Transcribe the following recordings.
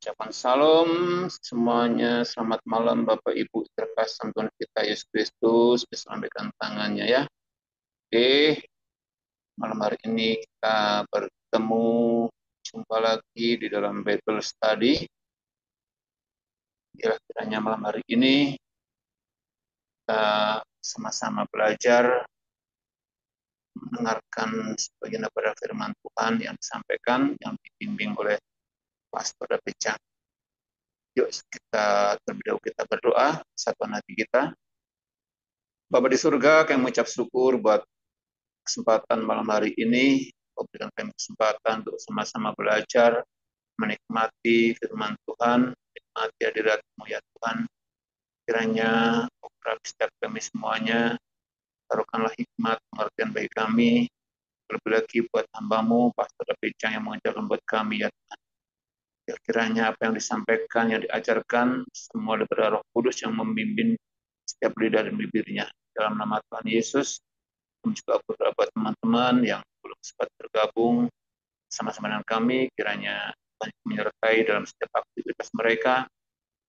Ucapan salam semuanya, selamat malam Bapak Ibu terkasih Tuhan kita Yesus Kristus, bisa lambaikan tangannya ya. Oke, malam hari ini kita bertemu, jumpa lagi di dalam Bible Study. Kiranya malam hari ini kita sama-sama belajar, mendengarkan sebagian daripada firman Tuhan yang disampaikan, yang dibimbing oleh Pastor David Chang. Yuk kita terlebih dahulu kita berdoa, satuan hati kita. Bapa di surga, kami mengucap syukur buat kesempatan malam hari ini, berikan kami kesempatan untuk sama-sama belajar, menikmati firman Tuhan, menikmati hadirat-Mu ya Tuhan. Kiranya urapi setiap kami semuanya, taruhkanlah hikmat, pengertian bagi kami, lebih lagi buat hamba-Mu, Pastor David Chang yang mengajarkan buat kami ya Tuhan. Kiranya apa yang disampaikan, yang diajarkan, semua daripada Roh Kudus yang membimbing setiap lidah dan bibirnya. Dalam nama Tuhan Yesus, kami juga berdoa buat teman-teman yang belum sempat bergabung sama-sama dengan kami, kiranya Tuhan menyertai dalam setiap aktivitas mereka,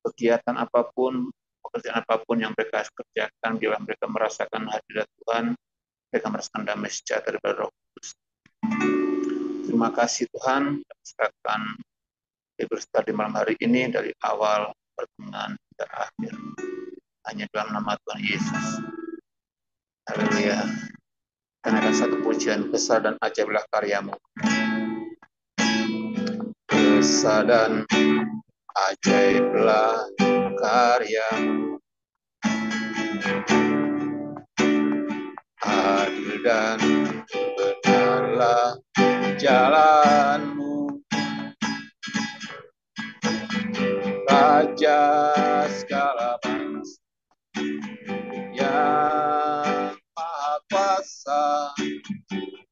kegiatan apapun, pekerjaan apapun yang mereka kerjakan, bila mereka merasakan hadirat Tuhan, mereka merasakan damai sejahtera dari Roh Kudus. Terima kasih Tuhan, serahkan Bible di malam hari ini dari awal, pertengahan, hingga akhir. Hanya dalam nama Tuhan Yesus. Haleluya. Karena akan satu pujian, besar dan ajaiblah karyamu. Besar dan ajaiblah karyamu, adil dan benarlah jalanmu, Raja segala bangsa yang maha kuasa,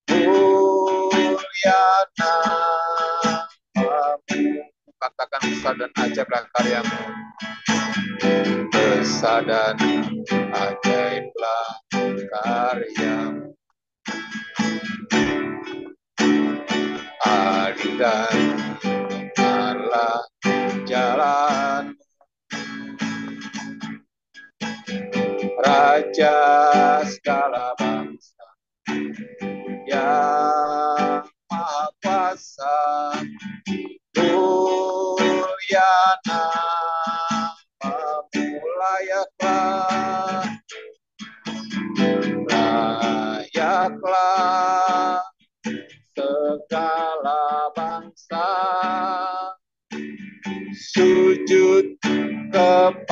mulia namamu. Katakan besar dan ajaiblah karyamu, besar dan ajaiblah karyamu, adil dan benarlah jalan, Raja segala bangsa yang maha kuasa, mulia namamu. Layaklah segala bangsa sujud kepadamu,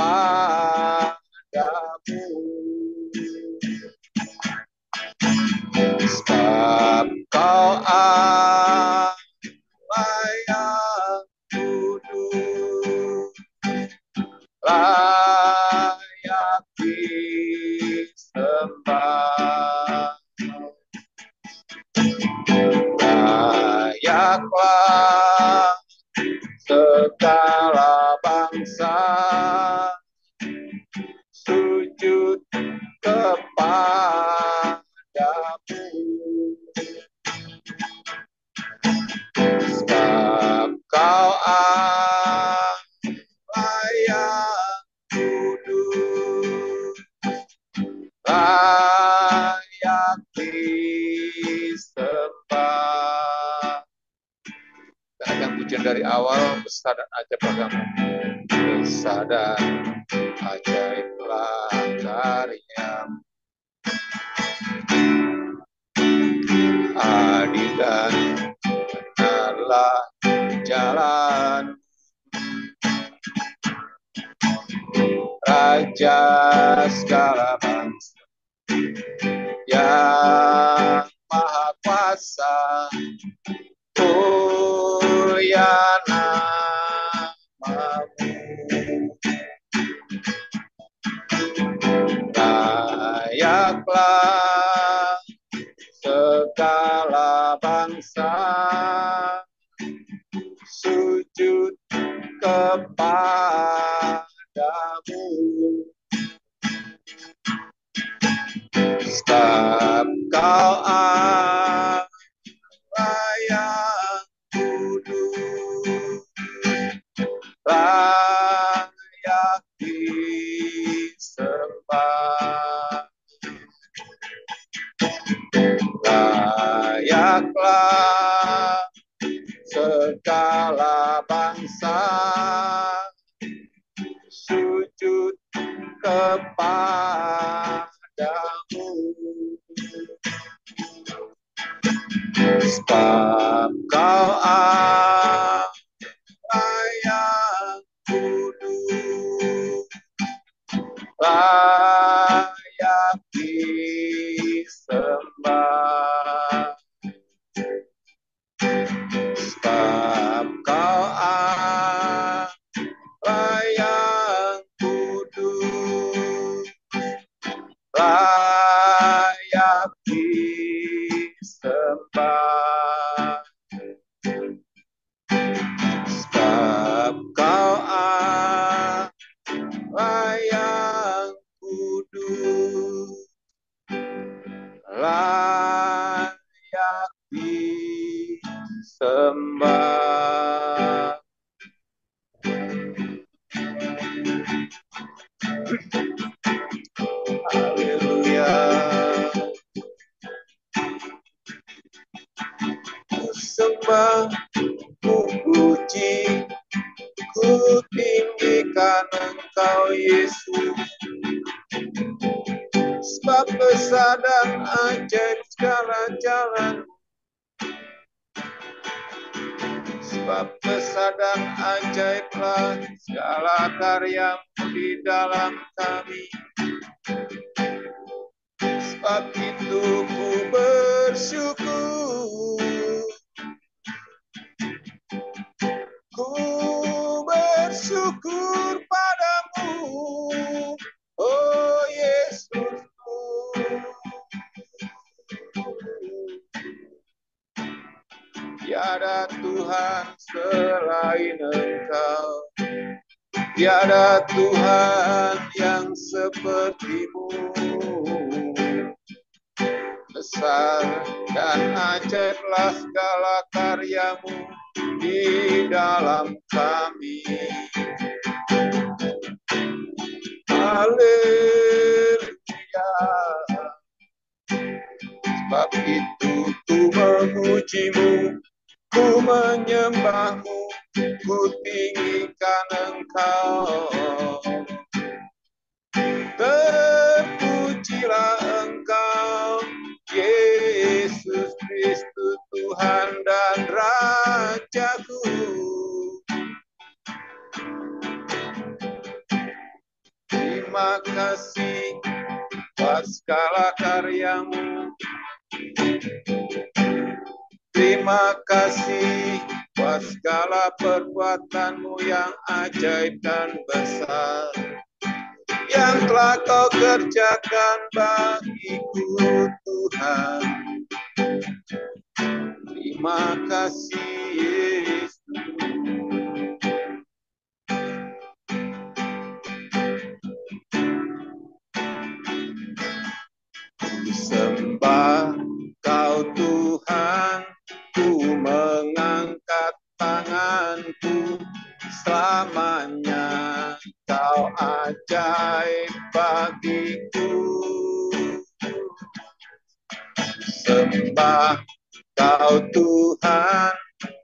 sebab Kau Allah yang kudus, layak disembah. Layaklah segala bangsa sujud kepadamu, sebab Kau Allah yang kudus, layak disembah. Dan akan pujian dari awal, besar dan ajaib kamu, besar dan ajaiblah karyamu, adil dan benarlah jalan, Raja segala bangsa yang maha kuasa, mulia namamu. Layaklah segala bangsa sujud kepadamu, sebab Kau Allah yang kudus, hendaklah segala bangsa sujud kepadamu, sebab Kau Allah yang kudus, layak disembah. Sebab Kau Allah yang kudus, layak disembah. Sebab Kau Allah yang kudus, layak disembah. Haleluya. Ku sembah, ku puji, ku tinggikan Engkau Yesus, sebab besar dan ajaib segala jalan, sebab besar dan ajaiblah segala karya-Mu di dalam kami. Sebab itu ku bersyukur, ku bersyukur padamu, oh Yesusku. Tiada Tuhan selain Engkau, tiada Tuhan yang seperti-Mu. Besar dan ajaiblah segala karya-Mu di dalam kami. Haleluya. Sebab itu ku memuji-Mu, ku menyembah-Mu, ku tinggikan Engkau. Terpujilah Engkau, Yesus Kristus, Tuhan dan Rajaku. Terima kasih buat segala karya-Mu. Terima kasih buat segala perbuatan-Mu yang ajaib dan besar, yang telah Kau kerjakan bagiku, Tuhan. Terima kasih, Yesus. Ku sembah Kau, Tuhan, ku mengangkat tanganku, selamanya Kau ajaib bagiku. Sembah Kau, Tuhan,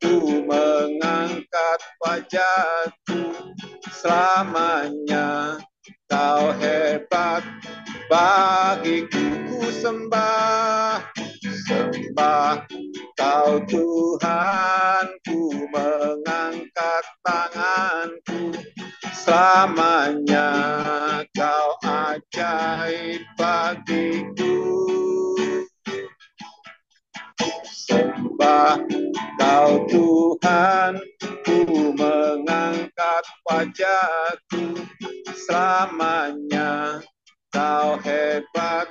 ku mengangkat wajahku, selamanya Kau hebat bagiku. Ku sembah, sembah Kau, Tuhan, ku mengangkat tanganku, selamanya Kau ajaib bagiku. Sembah Kau, Tuhan, ku mengangkat wajahku, selamanya Kau hebat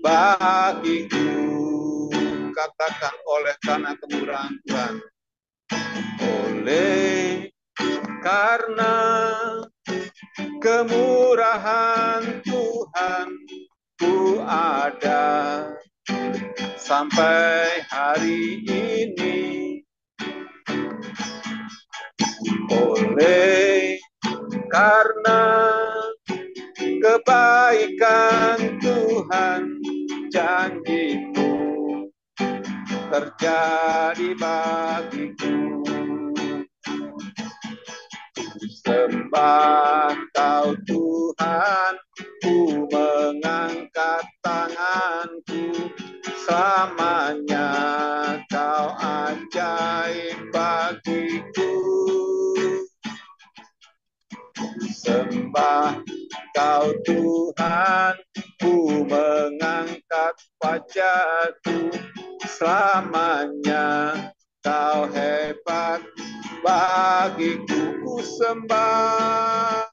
bagiku. Katakan, oleh karena kemurahan Tuhan, oleh karena kemurahan Tuhan, ku ada sampai hari ini. Oleh karena kebaikan Tuhan, janji-Mu terjadi bagiku. Sembah Kau Tuhan, ku mengangkat tanganku, selamanya Kau ajaib bagiku. Sembah Kau Tuhan, ku mengangkat wajahku, selamanya Kau hebat bagiku. Ku sembah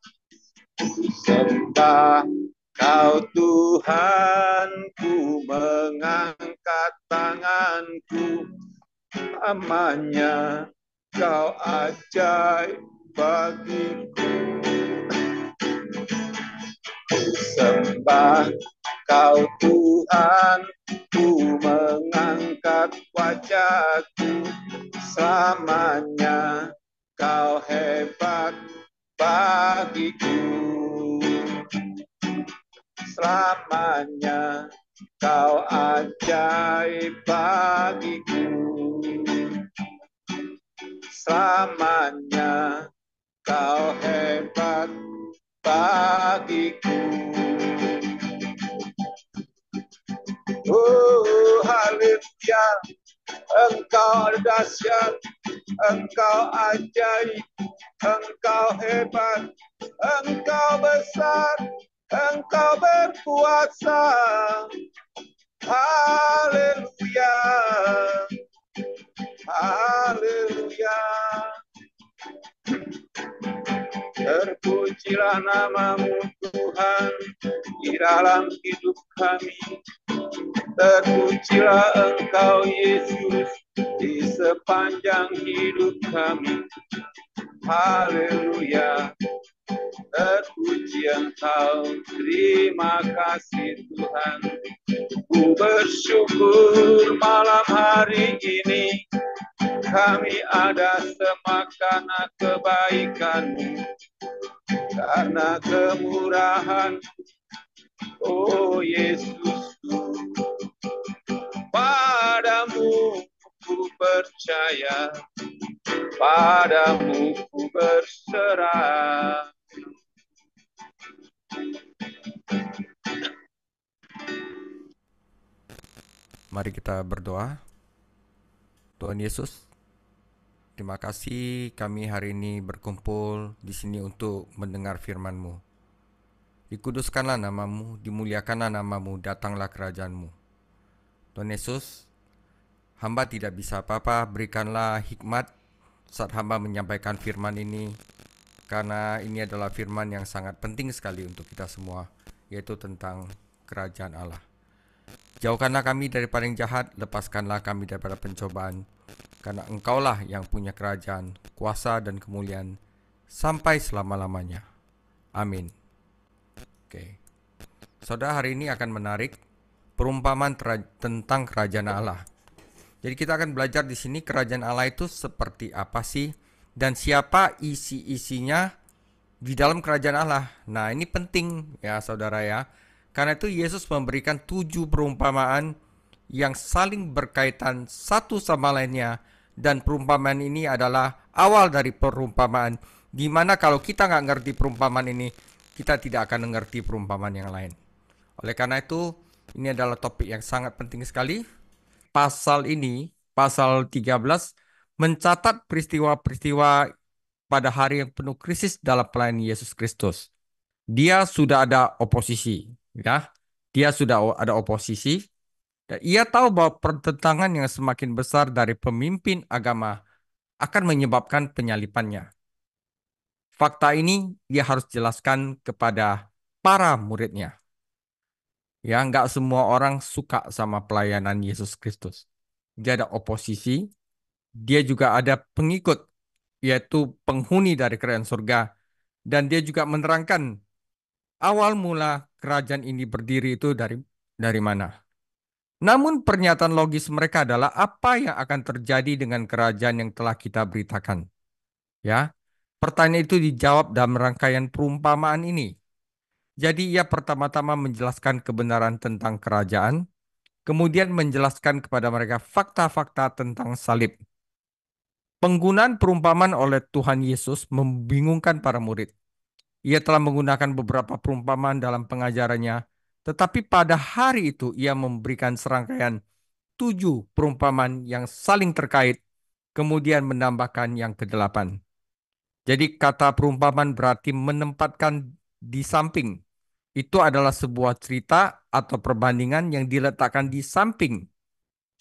Kau Tuhan, ku mengangkat tanganku, selamanya Kau ajaib bagiku. Sembah Kau Tuhan, ku mengangkat wajahku, selamanya Kau hebat bagiku. Selamanya Kau ajaib bagiku. Selamanya Kau hebat bagiku. Oh, haleluya. Engkau dahsyat, Engkau ajaib, Engkau hebat, Engkau besar, Engkau berkuasa. Haleluya. Haleluya. Terpujilah namamu Tuhan di dalam hidup kami. Terpujilah Engkau Yesus di sepanjang hidup kami. Haleluya. Terpuji Engkau, terima kasih Tuhan. Ku bersyukur malam hari ini kami ada semua karena kebaikan-Mu, karena kemurahan, oh Yesus. Padamu ku percaya, padamu ku berserah. Mari kita berdoa. Tuhan Yesus, terima kasih kami hari ini berkumpul di sini untuk mendengar firman-Mu. Dikuduskanlah namamu, dimuliakanlah namamu, datanglah kerajaan-Mu. Tuhan Yesus, hamba tidak bisa apa-apa, berikanlah hikmat saat hamba menyampaikan firman ini, karena ini adalah firman yang sangat penting sekali untuk kita semua, yaitu tentang kerajaan Allah. Jauhkanlah kami daripada yang jahat, lepaskanlah kami daripada pencobaan, karena Engkaulah yang punya kerajaan, kuasa dan kemuliaan sampai selama-lamanya. Amin. Oke. Saudara, hari ini akan menarik perumpamaan tentang kerajaan Allah. Jadi kita akan belajar di sini kerajaan Allah itu seperti apa sih, dan siapa isi-isinya di dalam kerajaan Allah. Nah, ini penting ya saudara ya. Karena itu Yesus memberikan 7 perumpamaan yang saling berkaitan satu sama lainnya. Dan perumpamaan ini adalah awal dari perumpamaan. Dimana kalau kita nggak ngerti perumpamaan ini, kita tidak akan mengerti perumpamaan yang lain. Oleh karena itu, ini adalah topik yang sangat penting sekali. Pasal ini, pasal 13, mencatat peristiwa-peristiwa pada hari yang penuh krisis dalam pelayanan Yesus Kristus. Dia sudah ada oposisi, ya. Dia sudah ada oposisi, dan ia tahu bahwa pertentangan yang semakin besar dari pemimpin agama akan menyebabkan penyalipannya. Fakta ini dia harus jelaskan kepada para muridnya. Ya, nggak semua orang suka sama pelayanan Yesus Kristus. Dia ada oposisi, dia juga ada pengikut, yaitu penghuni dari kerajaan surga. Dan dia juga menerangkan awal mula kerajaan ini berdiri itu dari mana. Namun pernyataan logis mereka adalah apa yang akan terjadi dengan kerajaan yang telah kita beritakan. Ya, pertanyaan itu dijawab dalam rangkaian perumpamaan ini. Jadi ia pertama-tama menjelaskan kebenaran tentang kerajaan, kemudian menjelaskan kepada mereka fakta-fakta tentang salib. Penggunaan perumpamaan oleh Tuhan Yesus membingungkan para murid. Ia telah menggunakan beberapa perumpamaan dalam pengajarannya, tetapi pada hari itu ia memberikan serangkaian 7 perumpamaan yang saling terkait, kemudian menambahkan yang kedelapan. Jadi kata perumpamaan berarti menempatkan di samping. Itu adalah sebuah cerita atau perbandingan yang diletakkan di samping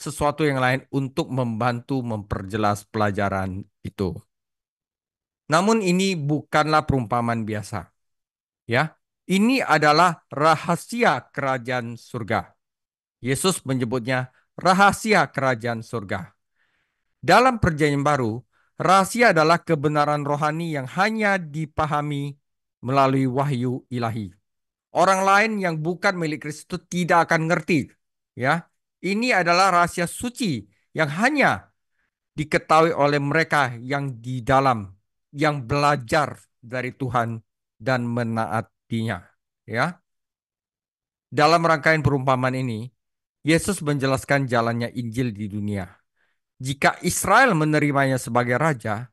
sesuatu yang lain untuk membantu memperjelas pelajaran itu. Namun ini bukanlah perumpamaan biasa, ya. Ini adalah rahasia kerajaan surga. Yesus menyebutnya rahasia kerajaan surga. Dalam perjanjian baru, rahasia adalah kebenaran rohani yang hanya dipahami melalui wahyu ilahi. Orang lain yang bukan milik Kristus tidak akan ngerti, ya. Ini adalah rahasia suci yang hanya diketahui oleh mereka yang di dalam, yang belajar dari Tuhan dan menaatinya, ya. Dalam rangkaian perumpamaan ini, Yesus menjelaskan jalannya Injil di dunia. Jika Israel menerimanya sebagai raja,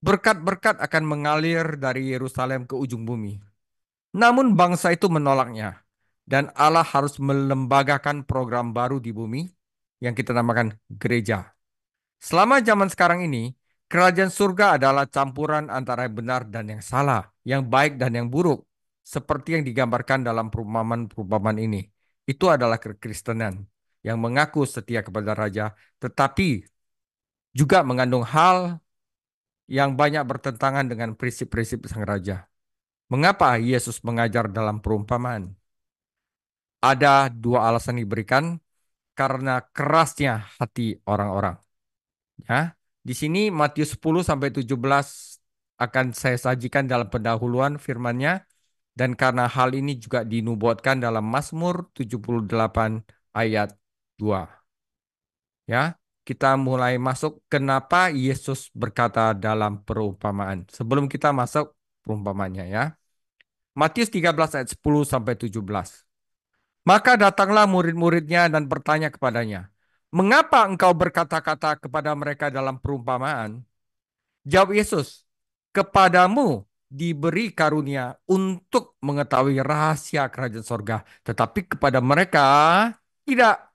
berkat-berkat akan mengalir dari Yerusalem ke ujung bumi. Namun bangsa itu menolaknya, dan Allah harus melembagakan program baru di bumi yang kita namakan gereja. Selama zaman sekarang ini, kerajaan surga adalah campuran antara yang benar dan yang salah, yang baik dan yang buruk, seperti yang digambarkan dalam perumpamaan-perumpamaan ini. Itu adalah kekristenan yang mengaku setia kepada raja, tetapi juga mengandung hal yang banyak bertentangan dengan prinsip-prinsip sang raja. Mengapa Yesus mengajar dalam perumpamaan? Ada 2 alasan diberikan karena kerasnya hati orang-orang. Ya, di sini Matius 10 sampai 17 akan saya sajikan dalam pendahuluan firman-Nya, dan karena hal ini juga dinubuatkan dalam Mazmur 78 ayat 2. Ya, kita mulai masuk kenapa Yesus berkata dalam perumpamaan. Sebelum kita masuk perumpamannya, ya. Matius 13 ayat 10 sampai 17. Maka datanglah murid-muridnya dan bertanya kepadanya, "Mengapa engkau berkata-kata kepada mereka dalam perumpamaan?" Jawab Yesus, "Kepadamu diberi karunia untuk mengetahui rahasia kerajaan sorga, tetapi kepada mereka tidak.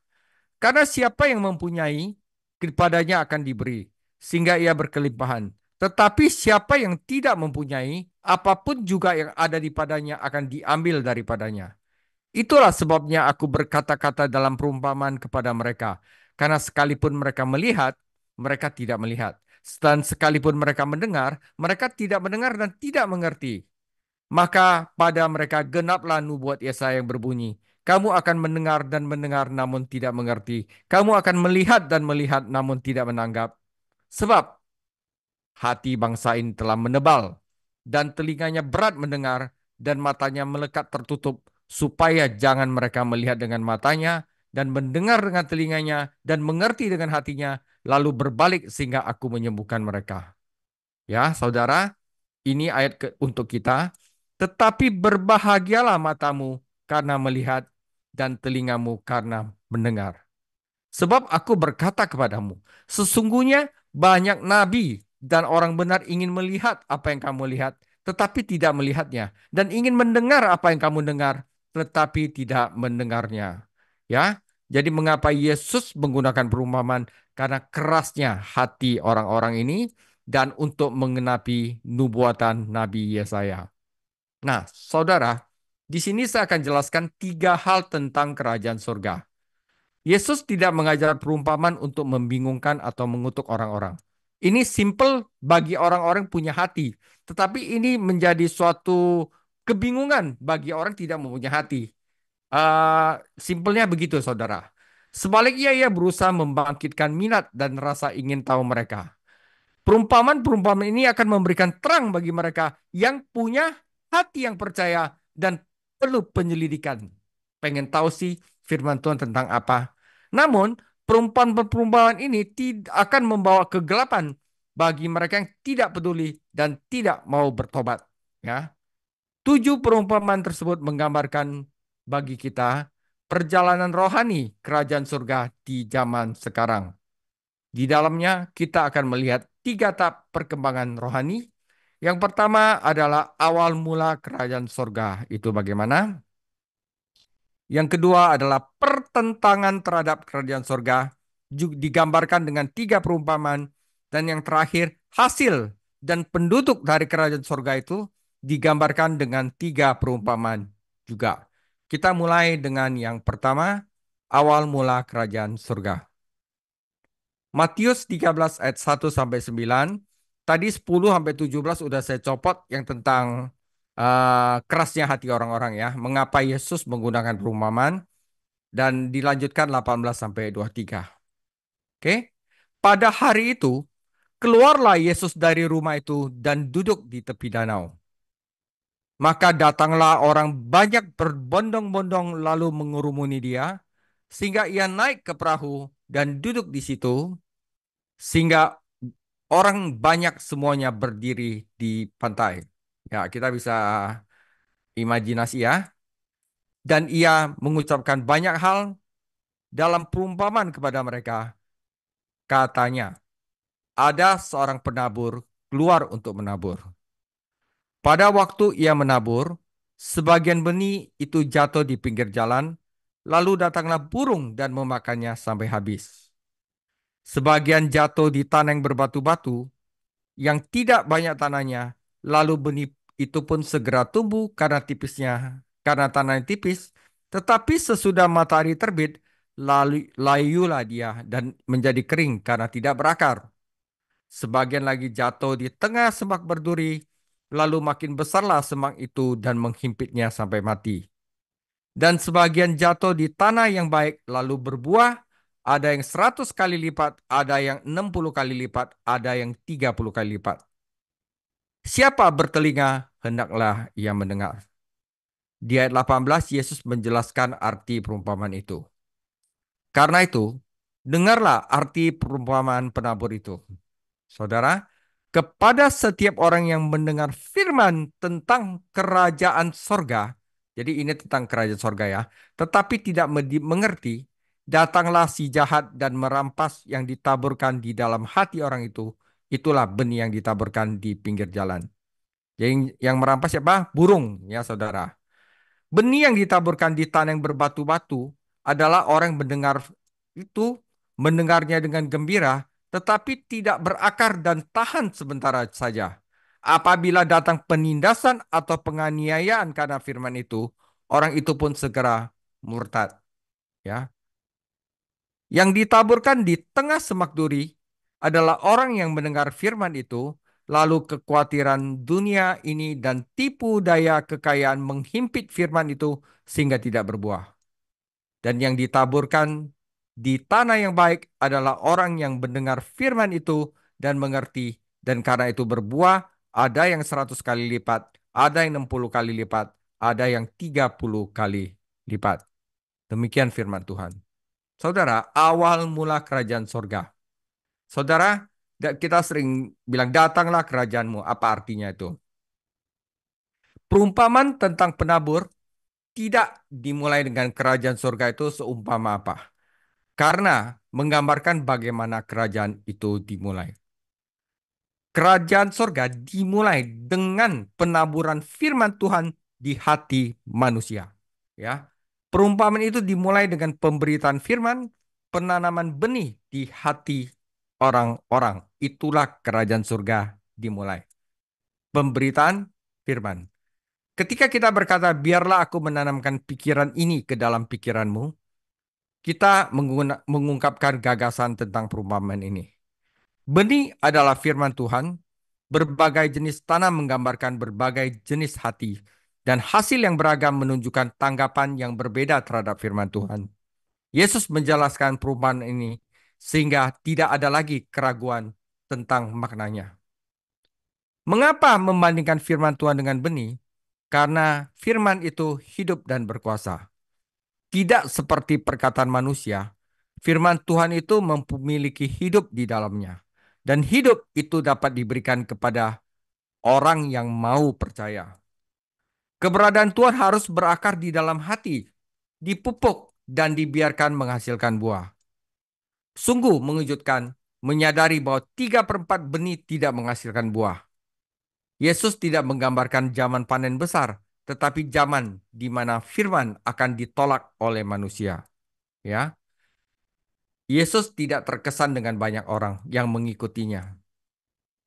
Karena siapa yang mempunyai, kepadanya akan diberi, sehingga ia berkelimpahan. Tetapi siapa yang tidak mempunyai, apapun juga yang ada di padanya akan diambil daripadanya. Itulah sebabnya aku berkata-kata dalam perumpamaan kepada mereka. Karena sekalipun mereka melihat, mereka tidak melihat. Dan sekalipun mereka mendengar, mereka tidak mendengar dan tidak mengerti. Maka pada mereka genaplah nubuat Yesaya yang berbunyi, kamu akan mendengar dan mendengar namun tidak mengerti. Kamu akan melihat dan melihat namun tidak menanggap. Sebab hati bangsa ini telah menebal, dan telinganya berat mendengar, dan matanya melekat tertutup, supaya jangan mereka melihat dengan matanya, dan mendengar dengan telinganya, dan mengerti dengan hatinya, lalu berbalik sehingga aku menyembuhkan mereka. Ya, saudara, ini ayat untuk kita. Tetapi berbahagialah matamu karena melihat, dan telingamu karena mendengar. Sebab aku berkata kepadamu, sesungguhnya banyak nabi dan orang benar ingin melihat apa yang kamu lihat, tetapi tidak melihatnya. Dan ingin mendengar apa yang kamu dengar, tetapi tidak mendengarnya. Ya, jadi mengapa Yesus menggunakan perumpamaan? Karena kerasnya hati orang-orang ini dan untuk mengenapi nubuatan Nabi Yesaya. Nah, saudara, di sini saya akan jelaskan 3 hal tentang kerajaan surga. Yesus tidak mengajar perumpamaan untuk membingungkan atau mengutuk orang-orang. Ini simple bagi orang-orang punya hati, tetapi ini menjadi suatu kebingungan bagi orang tidak mempunyai hati. Simpelnya begitu, saudara. Sebaliknya, ia berusaha membangkitkan minat dan rasa ingin tahu mereka. Perumpamaan-perumpamaan ini akan memberikan terang bagi mereka yang punya hati yang percaya dan perlu penyelidikan. Pengen tahu sih firman Tuhan tentang apa. Namun, perumpamaan-perumpamaan ini tidak akan membawa kegelapan bagi mereka yang tidak peduli dan tidak mau bertobat. Ya, 7 perumpamaan tersebut menggambarkan bagi kita perjalanan rohani kerajaan surga di zaman sekarang. Di dalamnya kita akan melihat tiga tahap perkembangan rohani. Yang pertama adalah awal mula kerajaan surga. Itu bagaimana? Yang kedua adalah pertentangan terhadap kerajaan surga. Digambarkan dengan tiga perumpamaan. Dan yang terakhir, hasil dan penduduk dari kerajaan surga itu digambarkan dengan tiga perumpamaan juga. Kita mulai dengan yang pertama, awal mula kerajaan surga. Matius 13 ayat 1 sampai 9. Tadi 10 sampai 17 udah saya copot yang tentang kerasnya hati orang-orang ya. Mengapa Yesus menggunakan perumpamaan dan dilanjutkan 18 sampai 23. Oke. Pada hari itu keluarlah Yesus dari rumah itu dan duduk di tepi danau. Maka datanglah orang banyak berbondong-bondong lalu mengurumuni dia sehingga ia naik ke perahu dan duduk di situ sehingga orang banyak semuanya berdiri di pantai. Ya, kita bisa imajinasi ya. Dan ia mengucapkan banyak hal dalam perumpamaan kepada mereka. Katanya, ada seorang penabur keluar untuk menabur. Pada waktu ia menabur, sebagian benih itu jatuh di pinggir jalan, lalu datanglah burung dan memakannya sampai habis. Sebagian jatuh di tanah yang berbatu-batu, yang tidak banyak tanahnya, lalu benih itu pun segera tumbuh karena tanahnya tipis, tetapi sesudah matahari terbit, lalu layulah dia dan menjadi kering karena tidak berakar. Sebagian lagi jatuh di tengah semak berduri, lalu makin besarlah semak itu dan menghimpitnya sampai mati. Dan sebagian jatuh di tanah yang baik, lalu berbuah, ada yang 100 kali lipat, ada yang 60 kali lipat, ada yang 30 kali lipat. Siapa bertelinga, hendaklah ia mendengar. Di ayat 18, Yesus menjelaskan arti perumpamaan itu. Karena itu, dengarlah arti perumpamaan penabur itu. Saudara, kepada setiap orang yang mendengar firman tentang kerajaan sorga, jadi ini tentang kerajaan sorga ya, tetapi tidak mengerti, datanglah si jahat dan merampas yang ditaburkan di dalam hati orang itu. Itulah benih yang ditaburkan di pinggir jalan. Jadi yang merampas siapa? Burung, ya saudara. Benih yang ditaburkan di tanah yang berbatu-batu adalah orang yang mendengar itu, mendengarnya dengan gembira, tetapi tidak berakar dan tahan sementara saja. Apabila datang penindasan atau penganiayaan karena firman itu, orang itu pun segera murtad. Ya, yang ditaburkan di tengah semak duri adalah orang yang mendengar firman itu, lalu kekhawatiran dunia ini dan tipu daya kekayaan menghimpit firman itu sehingga tidak berbuah. Dan yang ditaburkan di tanah yang baik adalah orang yang mendengar firman itu dan mengerti, dan karena itu berbuah, ada yang 100 kali lipat, ada yang 60 kali lipat, ada yang 30 kali lipat. Demikian firman Tuhan. Saudara, awal mula kerajaan sorga. Saudara, kita sering bilang, datanglah kerajaanmu. Apa artinya itu? Perumpamaan tentang penabur tidak dimulai dengan kerajaan sorga itu seumpama apa. Karena menggambarkan bagaimana kerajaan itu dimulai. Kerajaan sorga dimulai dengan penaburan firman Tuhan di hati manusia. Ya, perumpamaan itu dimulai dengan pemberitaan firman, penanaman benih di hati orang-orang. Itulah kerajaan surga dimulai. Pemberitaan firman. Ketika kita berkata, biarlah aku menanamkan pikiran ini ke dalam pikiranmu, kita mengungkapkan gagasan tentang perumpamaan ini. Benih adalah firman Tuhan, berbagai jenis tanah menggambarkan berbagai jenis hati, dan hasil yang beragam menunjukkan tanggapan yang berbeda terhadap firman Tuhan. Yesus menjelaskan perumpamaan ini sehingga tidak ada lagi keraguan tentang maknanya. Mengapa membandingkan firman Tuhan dengan benih? Karena firman itu hidup dan berkuasa. Tidak seperti perkataan manusia, firman Tuhan itu memiliki hidup di dalamnya. Dan hidup itu dapat diberikan kepada orang yang mau percaya. Keberadaan Tuhan harus berakar di dalam hati, dipupuk dan dibiarkan menghasilkan buah. Sungguh mengejutkan menyadari bahwa 3/4 benih tidak menghasilkan buah. Yesus tidak menggambarkan zaman panen besar, tetapi zaman di mana firman akan ditolak oleh manusia. Ya, Yesus tidak terkesan dengan banyak orang yang mengikutinya,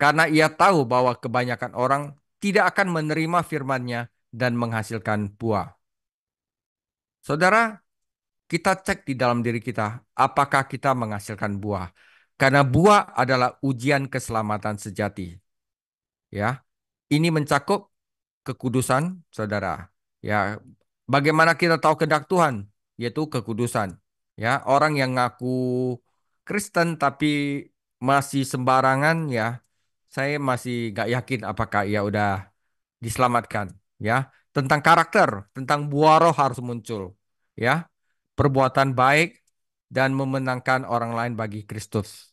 karena ia tahu bahwa kebanyakan orang tidak akan menerima firman-Nya dan menghasilkan buah. Saudara, kita cek di dalam diri kita, apakah kita menghasilkan buah? Karena buah adalah ujian keselamatan sejati. Ya, ini mencakup kekudusan, saudara. Ya, bagaimana kita tahu kehendak Tuhan? Yaitu kekudusan. Ya, orang yang ngaku Kristen tapi masih sembarangan, ya, saya masih gak yakin apakah ia udah diselamatkan. Ya, tentang karakter, tentang buah roh harus muncul. Ya, perbuatan baik dan memenangkan orang lain bagi Kristus.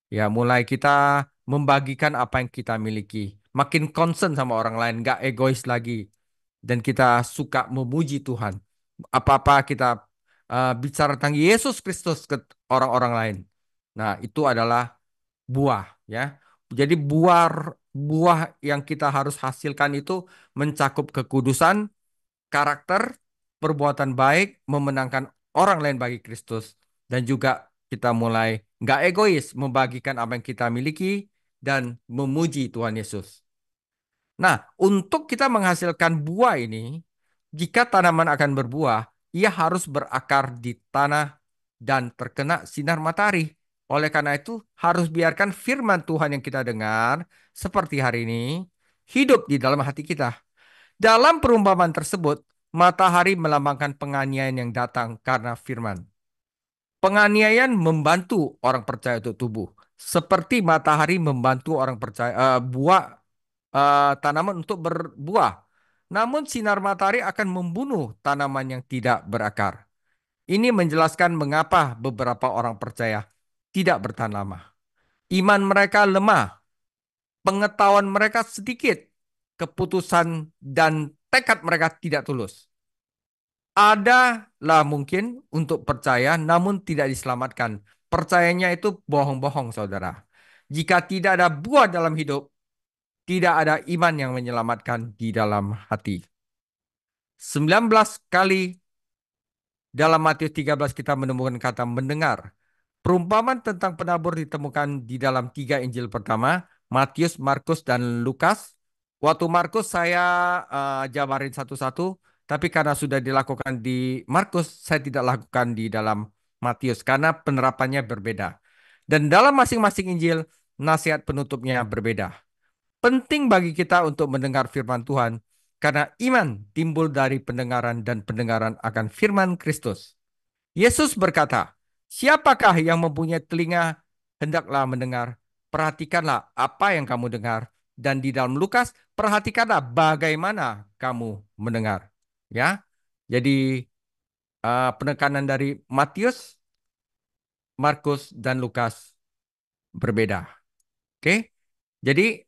Ya, mulai kita membagikan apa yang kita miliki. Makin concern sama orang lain, nggak egois lagi. Dan kita suka memuji Tuhan. Apa-apa kita bicara tentang Yesus Kristus ke orang-orang lain. Nah, itu adalah buah, ya. Jadi buah buah yang kita harus hasilkan itu mencakup kekudusan, karakter, perbuatan baik, memenangkan orang lain bagi Kristus. Dan juga kita mulai nggak egois, membagikan apa yang kita miliki, dan memuji Tuhan Yesus. Nah, untuk kita menghasilkan buah ini, jika tanaman akan berbuah, ia harus berakar di tanah dan terkena sinar matahari. Oleh karena itu, harus biarkan firman Tuhan yang kita dengar, seperti hari ini, hidup di dalam hati kita. Dalam perumpamaan tersebut, matahari melambangkan penganiayaan yang datang karena firman. Penganiayaan membantu orang percaya untuk tubuh, seperti matahari membantu orang percaya buah tanaman untuk berbuah. Namun sinar matahari akan membunuh tanaman yang tidak berakar. Ini menjelaskan mengapa beberapa orang percaya tidak bertahan lama. Iman mereka lemah, pengetahuan mereka sedikit, keputusan dan tekad mereka tidak tulus. Adalah mungkin untuk percaya namun tidak diselamatkan. Percayanya itu bohong-bohong, saudara. Jika tidak ada buah dalam hidup, tidak ada iman yang menyelamatkan di dalam hati. 19 kali dalam Matius 13 kita menemukan kata mendengar. Perumpamaan tentang penabur ditemukan di dalam 3 Injil pertama, Matius, Markus, dan Lukas. Waktu Markus saya jabarin satu-satu, tapi karena sudah dilakukan di Markus, saya tidak lakukan di dalam Matius karena penerapannya berbeda. Dan dalam masing-masing Injil, nasihat penutupnya berbeda. Penting bagi kita untuk mendengar firman Tuhan, karena iman timbul dari pendengaran dan pendengaran akan firman Kristus. Yesus berkata, siapakah yang mempunyai telinga, hendaklah mendengar. Perhatikanlah apa yang kamu dengar. Dan di dalam Lukas, perhatikanlah bagaimana kamu mendengar. Ya, jadi penekanan dari Matius, Markus, dan Lukas berbeda. Oke, jadi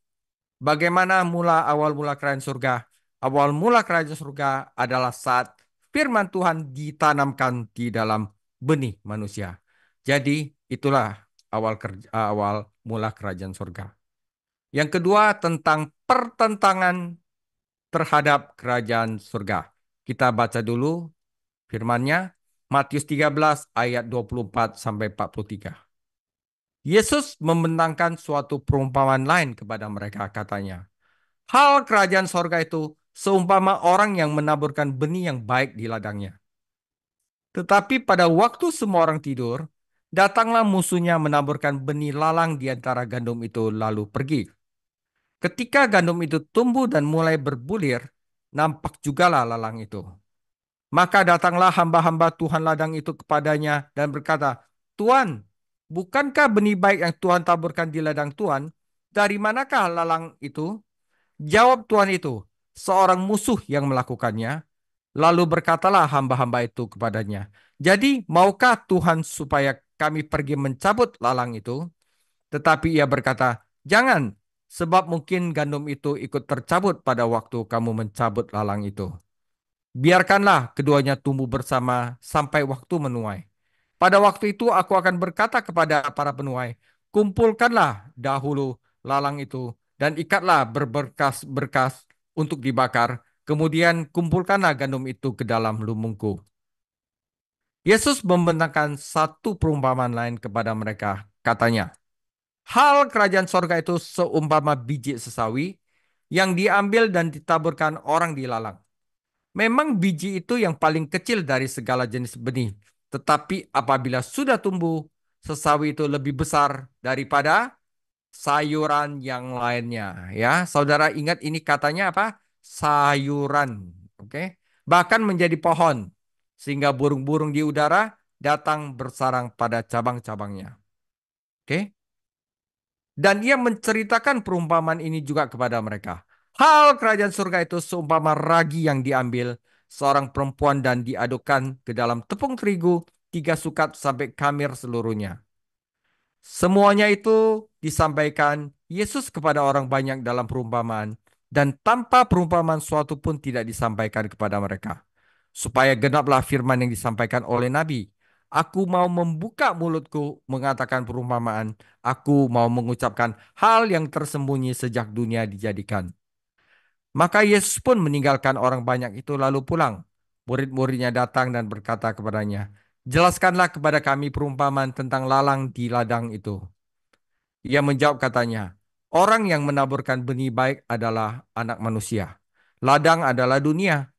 bagaimana awal mula kerajaan surga? Awal mula kerajaan surga adalah saat firman Tuhan ditanamkan di dalam benih manusia. Jadi itulah awal mula kerajaan surga. Yang kedua tentang pertentangan terhadap kerajaan surga. Kita baca dulu firman-Nya, Matius 13 ayat 24 sampai 43. Yesus membentangkan suatu perumpamaan lain kepada mereka, katanya. Hal kerajaan sorga itu seumpama orang yang menaburkan benih yang baik di ladangnya. Tetapi pada waktu semua orang tidur, datanglah musuhnya menaburkan benih lalang di antara gandum itu lalu pergi. Ketika gandum itu tumbuh dan mulai berbulir, nampak jugalah lalang itu. Maka datanglah hamba-hamba Tuhan ladang itu kepadanya dan berkata, Tuan, bukankah benih baik yang Tuhan taburkan di ladang Tuan? Dari manakah lalang itu? Jawab Tuhan itu, seorang musuh yang melakukannya. Lalu berkatalah hamba-hamba itu kepadanya, jadi maukah Tuhan supaya kami pergi mencabut lalang itu? Tetapi ia berkata, jangan, sebab mungkin gandum itu ikut tercabut pada waktu kamu mencabut lalang itu. Biarkanlah keduanya tumbuh bersama sampai waktu menuai. Pada waktu itu aku akan berkata kepada para penuai, kumpulkanlah dahulu lalang itu dan ikatlah berberkas-berkas untuk dibakar. Kemudian kumpulkanlah gandum itu ke dalam lumungku. Yesus membentangkan satu perumpamaan lain kepada mereka. Katanya, hal kerajaan sorga itu seumpama biji sesawi yang diambil dan ditaburkan orang di lalang. Memang biji itu yang paling kecil dari segala jenis benih. Tetapi apabila sudah tumbuh, sesawi itu lebih besar daripada sayuran yang lainnya. Ya, saudara ingat ini katanya apa? Sayuran. Oke. Bahkan menjadi pohon. Sehingga burung-burung di udara datang bersarang pada cabang-cabangnya. Oke. Dan ia menceritakan perumpamaan ini juga kepada mereka. Hal kerajaan surga itu seumpama ragi yang diambil seorang perempuan dan diadukkan ke dalam tepung terigu 3 sukat sampai kamir seluruhnya. Semuanya itu disampaikan Yesus kepada orang banyak dalam perumpamaan dan tanpa perumpamaan suatu pun tidak disampaikan kepada mereka. Supaya genaplah firman yang disampaikan oleh Nabi. Aku mau membuka mulutku mengatakan perumpamaan. Aku mau mengucapkan hal yang tersembunyi sejak dunia dijadikan. Maka Yesus pun meninggalkan orang banyak itu lalu pulang. Murid-muridnya datang dan berkata kepadanya, jelaskanlah kepada kami perumpamaan tentang lalang di ladang itu. Ia menjawab katanya, orang yang menaburkan benih baik adalah anak manusia. Ladang adalah dunia.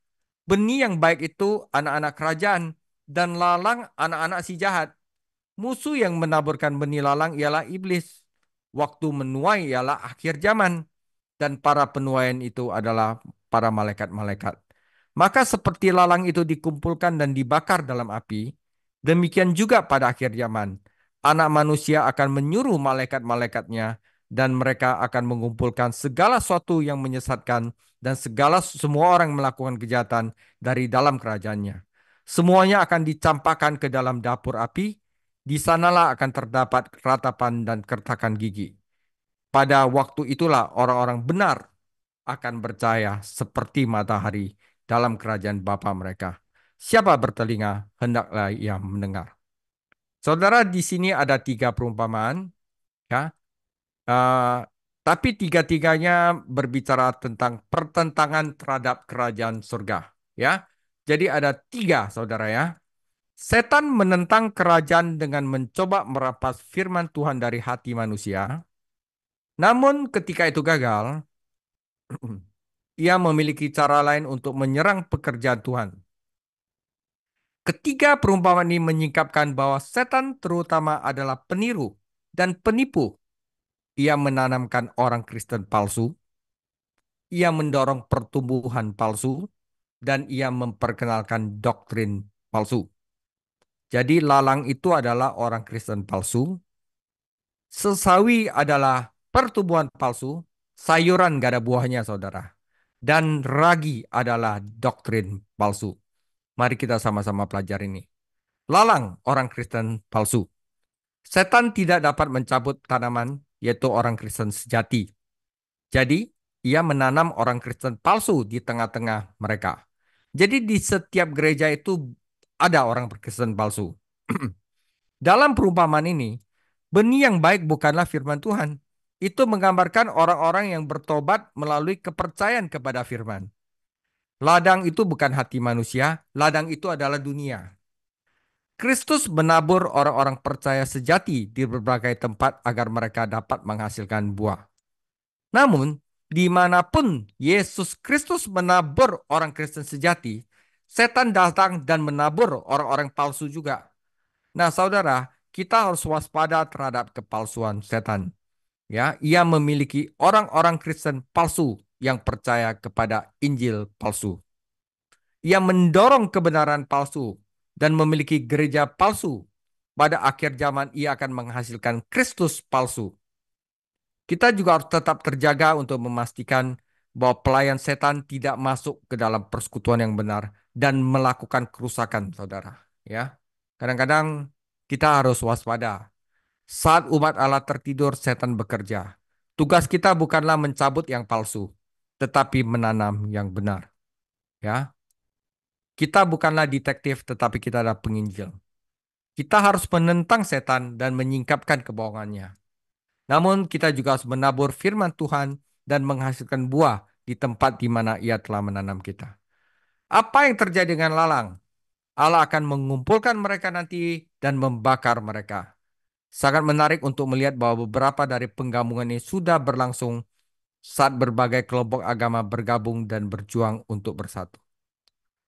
Benih yang baik itu anak-anak kerajaan, dan lalang anak-anak si jahat. Musuh yang menaburkan benih lalang ialah iblis. Waktu menuai ialah akhir zaman, dan para penuaian itu adalah para malaikat-malaikat. Maka seperti lalang itu dikumpulkan dan dibakar dalam api, demikian juga pada akhir zaman. Anak manusia akan menyuruh malaikat-malaikatnya dan mereka akan mengumpulkan segala sesuatu yang menyesatkan dan semua orang melakukan kejahatan dari dalam kerajaannya. Semuanya akan dicampakkan ke dalam dapur api, di sanalah akan terdapat ratapan dan kertakan gigi. Pada waktu itulah orang-orang benar akan bercahaya seperti matahari dalam kerajaan Bapa mereka. Siapa bertelinga, hendaklah ia mendengar. Saudara, di sini ada 3 perumpamaan, ya. Eh, tapi tiga-tiganya berbicara tentang pertentangan terhadap kerajaan surga, ya. Jadi ada 3, saudara ya. Setan menentang kerajaan dengan mencoba merampas firman Tuhan dari hati manusia. Namun ketika itu gagal, ia memiliki cara lain untuk menyerang pekerjaan Tuhan. Ketiga perumpamaan ini menyingkapkan bahwa setan terutama adalah peniru dan penipu. Ia menanamkan orang Kristen palsu, ia mendorong pertumbuhan palsu, dan ia memperkenalkan doktrin palsu. Jadi lalang itu adalah orang Kristen palsu, sesawi adalah pertumbuhan palsu, sayuran gak ada buahnya saudara. Dan ragi adalah doktrin palsu. Mari kita sama-sama pelajari ini. Lalang orang Kristen palsu. Setan tidak dapat mencabut tanaman, yaitu orang Kristen sejati. Jadi, ia menanam orang Kristen palsu di tengah-tengah mereka. Jadi di setiap gereja itu ada orang Kristen palsu. Dalam perumpamaan ini, benih yang baik bukanlah firman Tuhan. Itu menggambarkan orang-orang yang bertobat melalui kepercayaan kepada firman. Ladang itu bukan hati manusia, ladang itu adalah dunia. Kristus menabur orang-orang percaya sejati di berbagai tempat agar mereka dapat menghasilkan buah. Namun, dimanapun Yesus Kristus menabur orang Kristen sejati, setan datang dan menabur orang-orang palsu juga. Nah, saudara, kita harus waspada terhadap kepalsuan setan. Ya, ia memiliki orang-orang Kristen palsu yang percaya kepada Injil palsu. Ia mendorong kebenaran palsu dan memiliki gereja palsu. Pada akhir zaman ia akan menghasilkan Kristus palsu. Kita juga harus tetap terjaga untuk memastikan bahwa pelayan setan tidak masuk ke dalam persekutuan yang benar dan melakukan kerusakan, saudara. Ya, kadang-kadang kita harus waspada. Saat umat Allah tertidur, setan bekerja. Tugas kita bukanlah mencabut yang palsu, tetapi menanam yang benar. Ya, Kita bukanlah detektif, tetapi kita adalah penginjil. Kita harus menentang setan dan menyingkapkan kebohongannya. Namun kita juga harus menabur firman Tuhan dan menghasilkan buah di tempat di mana Ia telah menanam kita. Apa yang terjadi dengan lalang? Allah akan mengumpulkan mereka nanti dan membakar mereka. Sangat menarik untuk melihat bahwa beberapa dari penggabungan ini sudah berlangsung saat berbagai kelompok agama bergabung dan berjuang untuk bersatu.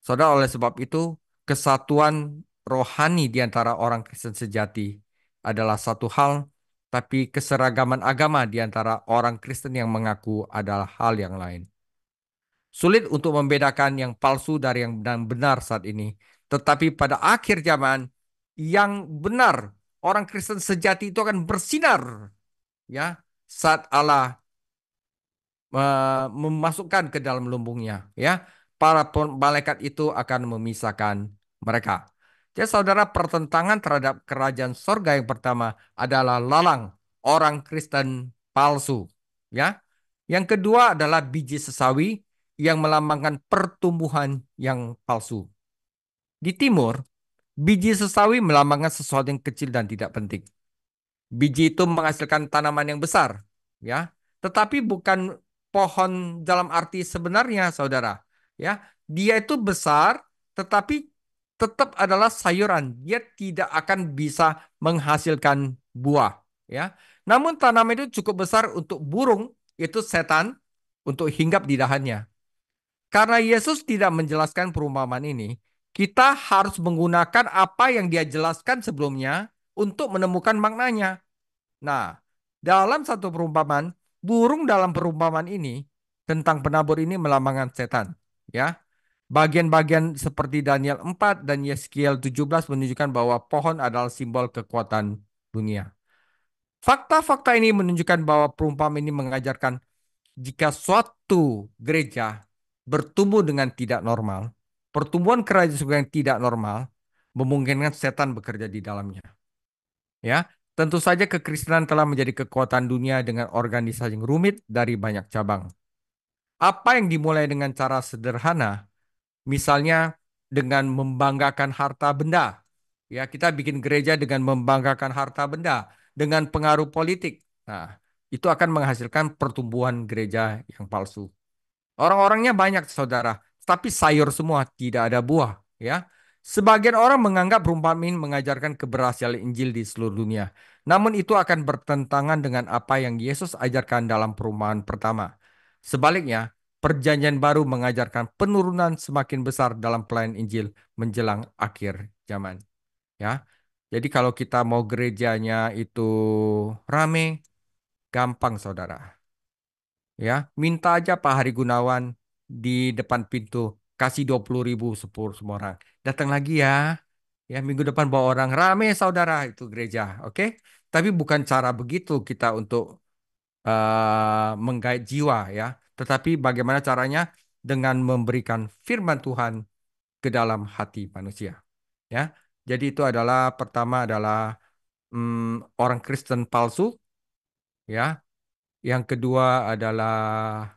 Saudara, oleh sebab itu, kesatuan rohani di antara orang Kristen sejati adalah satu hal, tapi keseragaman agama di antara orang Kristen yang mengaku adalah hal yang lain. Sulit untuk membedakan yang palsu dari yang benar saat ini. Tetapi pada akhir zaman, yang benar, orang Kristen sejati itu akan bersinar. Ya, saat Allah memasukkan ke dalam lumbungnya, ya, para malaikat itu akan memisahkan mereka. Jadi saudara, pertentangan terhadap kerajaan sorga yang pertama adalah lalang orang Kristen palsu, ya. Yang kedua adalah biji sesawi yang melambangkan pertumbuhan yang palsu. Di timur, biji sesawi melambangkan sesuatu yang kecil dan tidak penting. Biji itu menghasilkan tanaman yang besar, ya. Tetapi bukan pohon dalam arti sebenarnya, saudara. Ya, dia itu besar, tetapi tetap adalah sayuran. Dia tidak akan bisa menghasilkan buah, ya. Namun tanaman itu cukup besar untuk burung, itu setan, untuk hinggap di dahannya. Karena Yesus tidak menjelaskan perumpamaan ini, kita harus menggunakan apa yang dia jelaskan sebelumnya untuk menemukan maknanya. Nah, dalam satu perumpamaan, burung dalam perumpamaan ini tentang penabur ini melambangkan setan. Ya, bagian-bagian seperti Daniel 4 dan Yeskiel 17 menunjukkan bahwa pohon adalah simbol kekuatan dunia. Fakta-fakta ini menunjukkan bahwa perumpamaan ini mengajarkan jika suatu gereja bertumbuh dengan tidak normal, pertumbuhan kerajaan surga yang tidak normal, memungkinkan setan bekerja di dalamnya. Ya, tentu saja kekristenan telah menjadi kekuatan dunia dengan organisasi yang rumit dari banyak cabang. Apa yang dimulai dengan cara sederhana, misalnya dengan membanggakan harta benda. Ya, kita bikin gereja dengan membanggakan harta benda, dengan pengaruh politik. Nah, itu akan menghasilkan pertumbuhan gereja yang palsu. Orang-orangnya banyak, saudara, tapi sayur semua, tidak ada buah. Ya, sebagian orang menganggap perumpamaan ini mengajarkan keberhasilan Injil di seluruh dunia. Namun itu akan bertentangan dengan apa yang Yesus ajarkan dalam perumpamaan pertama. Sebaliknya, Perjanjian Baru mengajarkan penurunan semakin besar dalam pelayanan Injil menjelang akhir zaman. Ya, jadi kalau kita mau gerejanya itu rame, gampang, saudara. Ya, minta aja Pak Hari Gunawan di depan pintu kasih 20.000 sepuluh semua orang. Datang lagi ya. Ya, minggu depan bawa orang rame saudara itu gereja, oke? Tapi bukan cara begitu kita untuk menggait jiwa ya. Tetapi bagaimana caranya dengan memberikan firman Tuhan ke dalam hati manusia, ya. Jadi itu adalah pertama adalah orang Kristen palsu, ya. Yang kedua adalah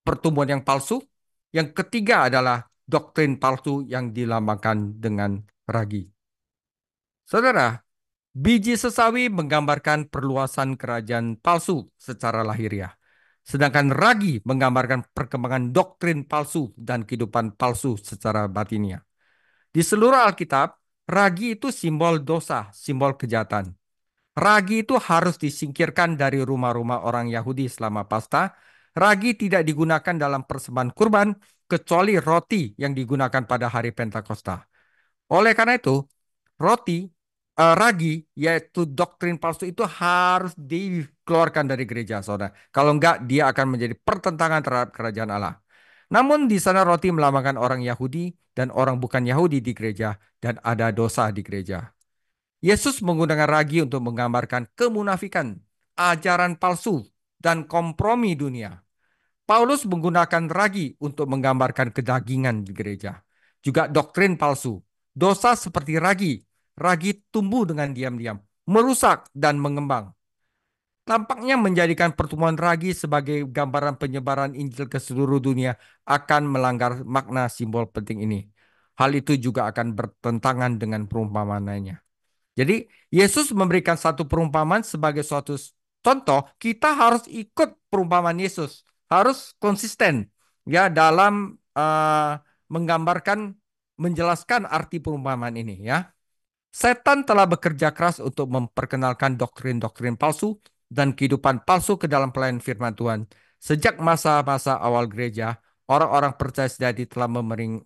pertumbuhan yang palsu. Yang ketiga adalah doktrin palsu yang dilambangkan dengan ragi. Saudara, biji sesawi menggambarkan perluasan kerajaan palsu secara lahiriah. Sedangkan ragi menggambarkan perkembangan doktrin palsu dan kehidupan palsu secara batiniah. Di seluruh Alkitab, ragi itu simbol dosa, simbol kejahatan. Ragi itu harus disingkirkan dari rumah-rumah orang Yahudi selama Paskah. Ragi tidak digunakan dalam persembahan kurban kecuali roti yang digunakan pada hari Pentakosta. Oleh karena itu, roti, ragi, yaitu doktrin palsu itu harus dikeluarkan dari gereja, saudara. Kalau enggak, dia akan menjadi pertentangan terhadap kerajaan Allah. Namun di sana roti melambangkan orang Yahudi dan orang bukan Yahudi di gereja dan ada dosa di gereja. Yesus menggunakan ragi untuk menggambarkan kemunafikan, ajaran palsu, dan kompromi dunia. Paulus menggunakan ragi untuk menggambarkan kedagingan di gereja. Juga doktrin palsu. Dosa seperti ragi. Ragi tumbuh dengan diam-diam, merusak dan mengembang. tampaknya menjadikan pertumbuhan ragi sebagai gambaran penyebaran Injil ke seluruh dunia akan melanggar makna simbol penting ini. Hal itu juga akan bertentangan dengan perumpamaan lainnya. Jadi Yesus memberikan satu perumpamaan sebagai suatu contoh, kita harus ikut perumpamaan Yesus, harus konsisten ya dalam menggambarkan, menjelaskan arti perumpamaan ini ya. Setan telah bekerja keras untuk memperkenalkan doktrin-doktrin palsu dan kehidupan palsu ke dalam pelayanan firman Tuhan. Sejak masa-masa awal gereja, orang-orang percaya sejati telah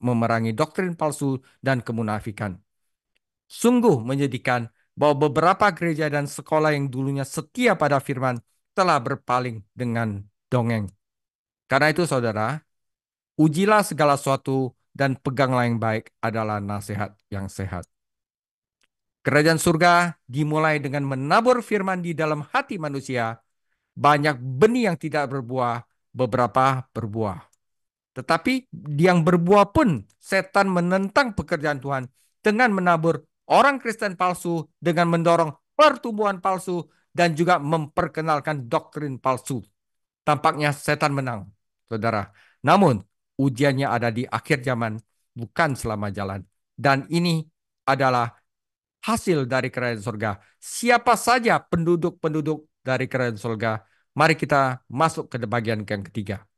memerangi doktrin palsu dan kemunafikan. Sungguh menyedihkan bahwa beberapa gereja dan sekolah yang dulunya setia pada firman telah berpaling dengan dongeng. Karena itu saudara, ujilah segala sesuatu dan peganglah yang baik adalah nasihat yang sehat. Kerajaan surga dimulai dengan menabur firman di dalam hati manusia. Banyak benih yang tidak berbuah, beberapa berbuah. Tetapi yang berbuah pun setan menentang pekerjaan Tuhan dengan menabur orang Kristen palsu, dengan mendorong pertumbuhan palsu, dan juga memperkenalkan doktrin palsu. Tampaknya setan menang, saudara. Namun, ujiannya ada di akhir zaman, bukan selama jalan. Dan ini adalah hasil dari kerajaan surga. Siapa saja penduduk-penduduk dari kerajaan surga? Mari kita masuk ke bagian yang ketiga.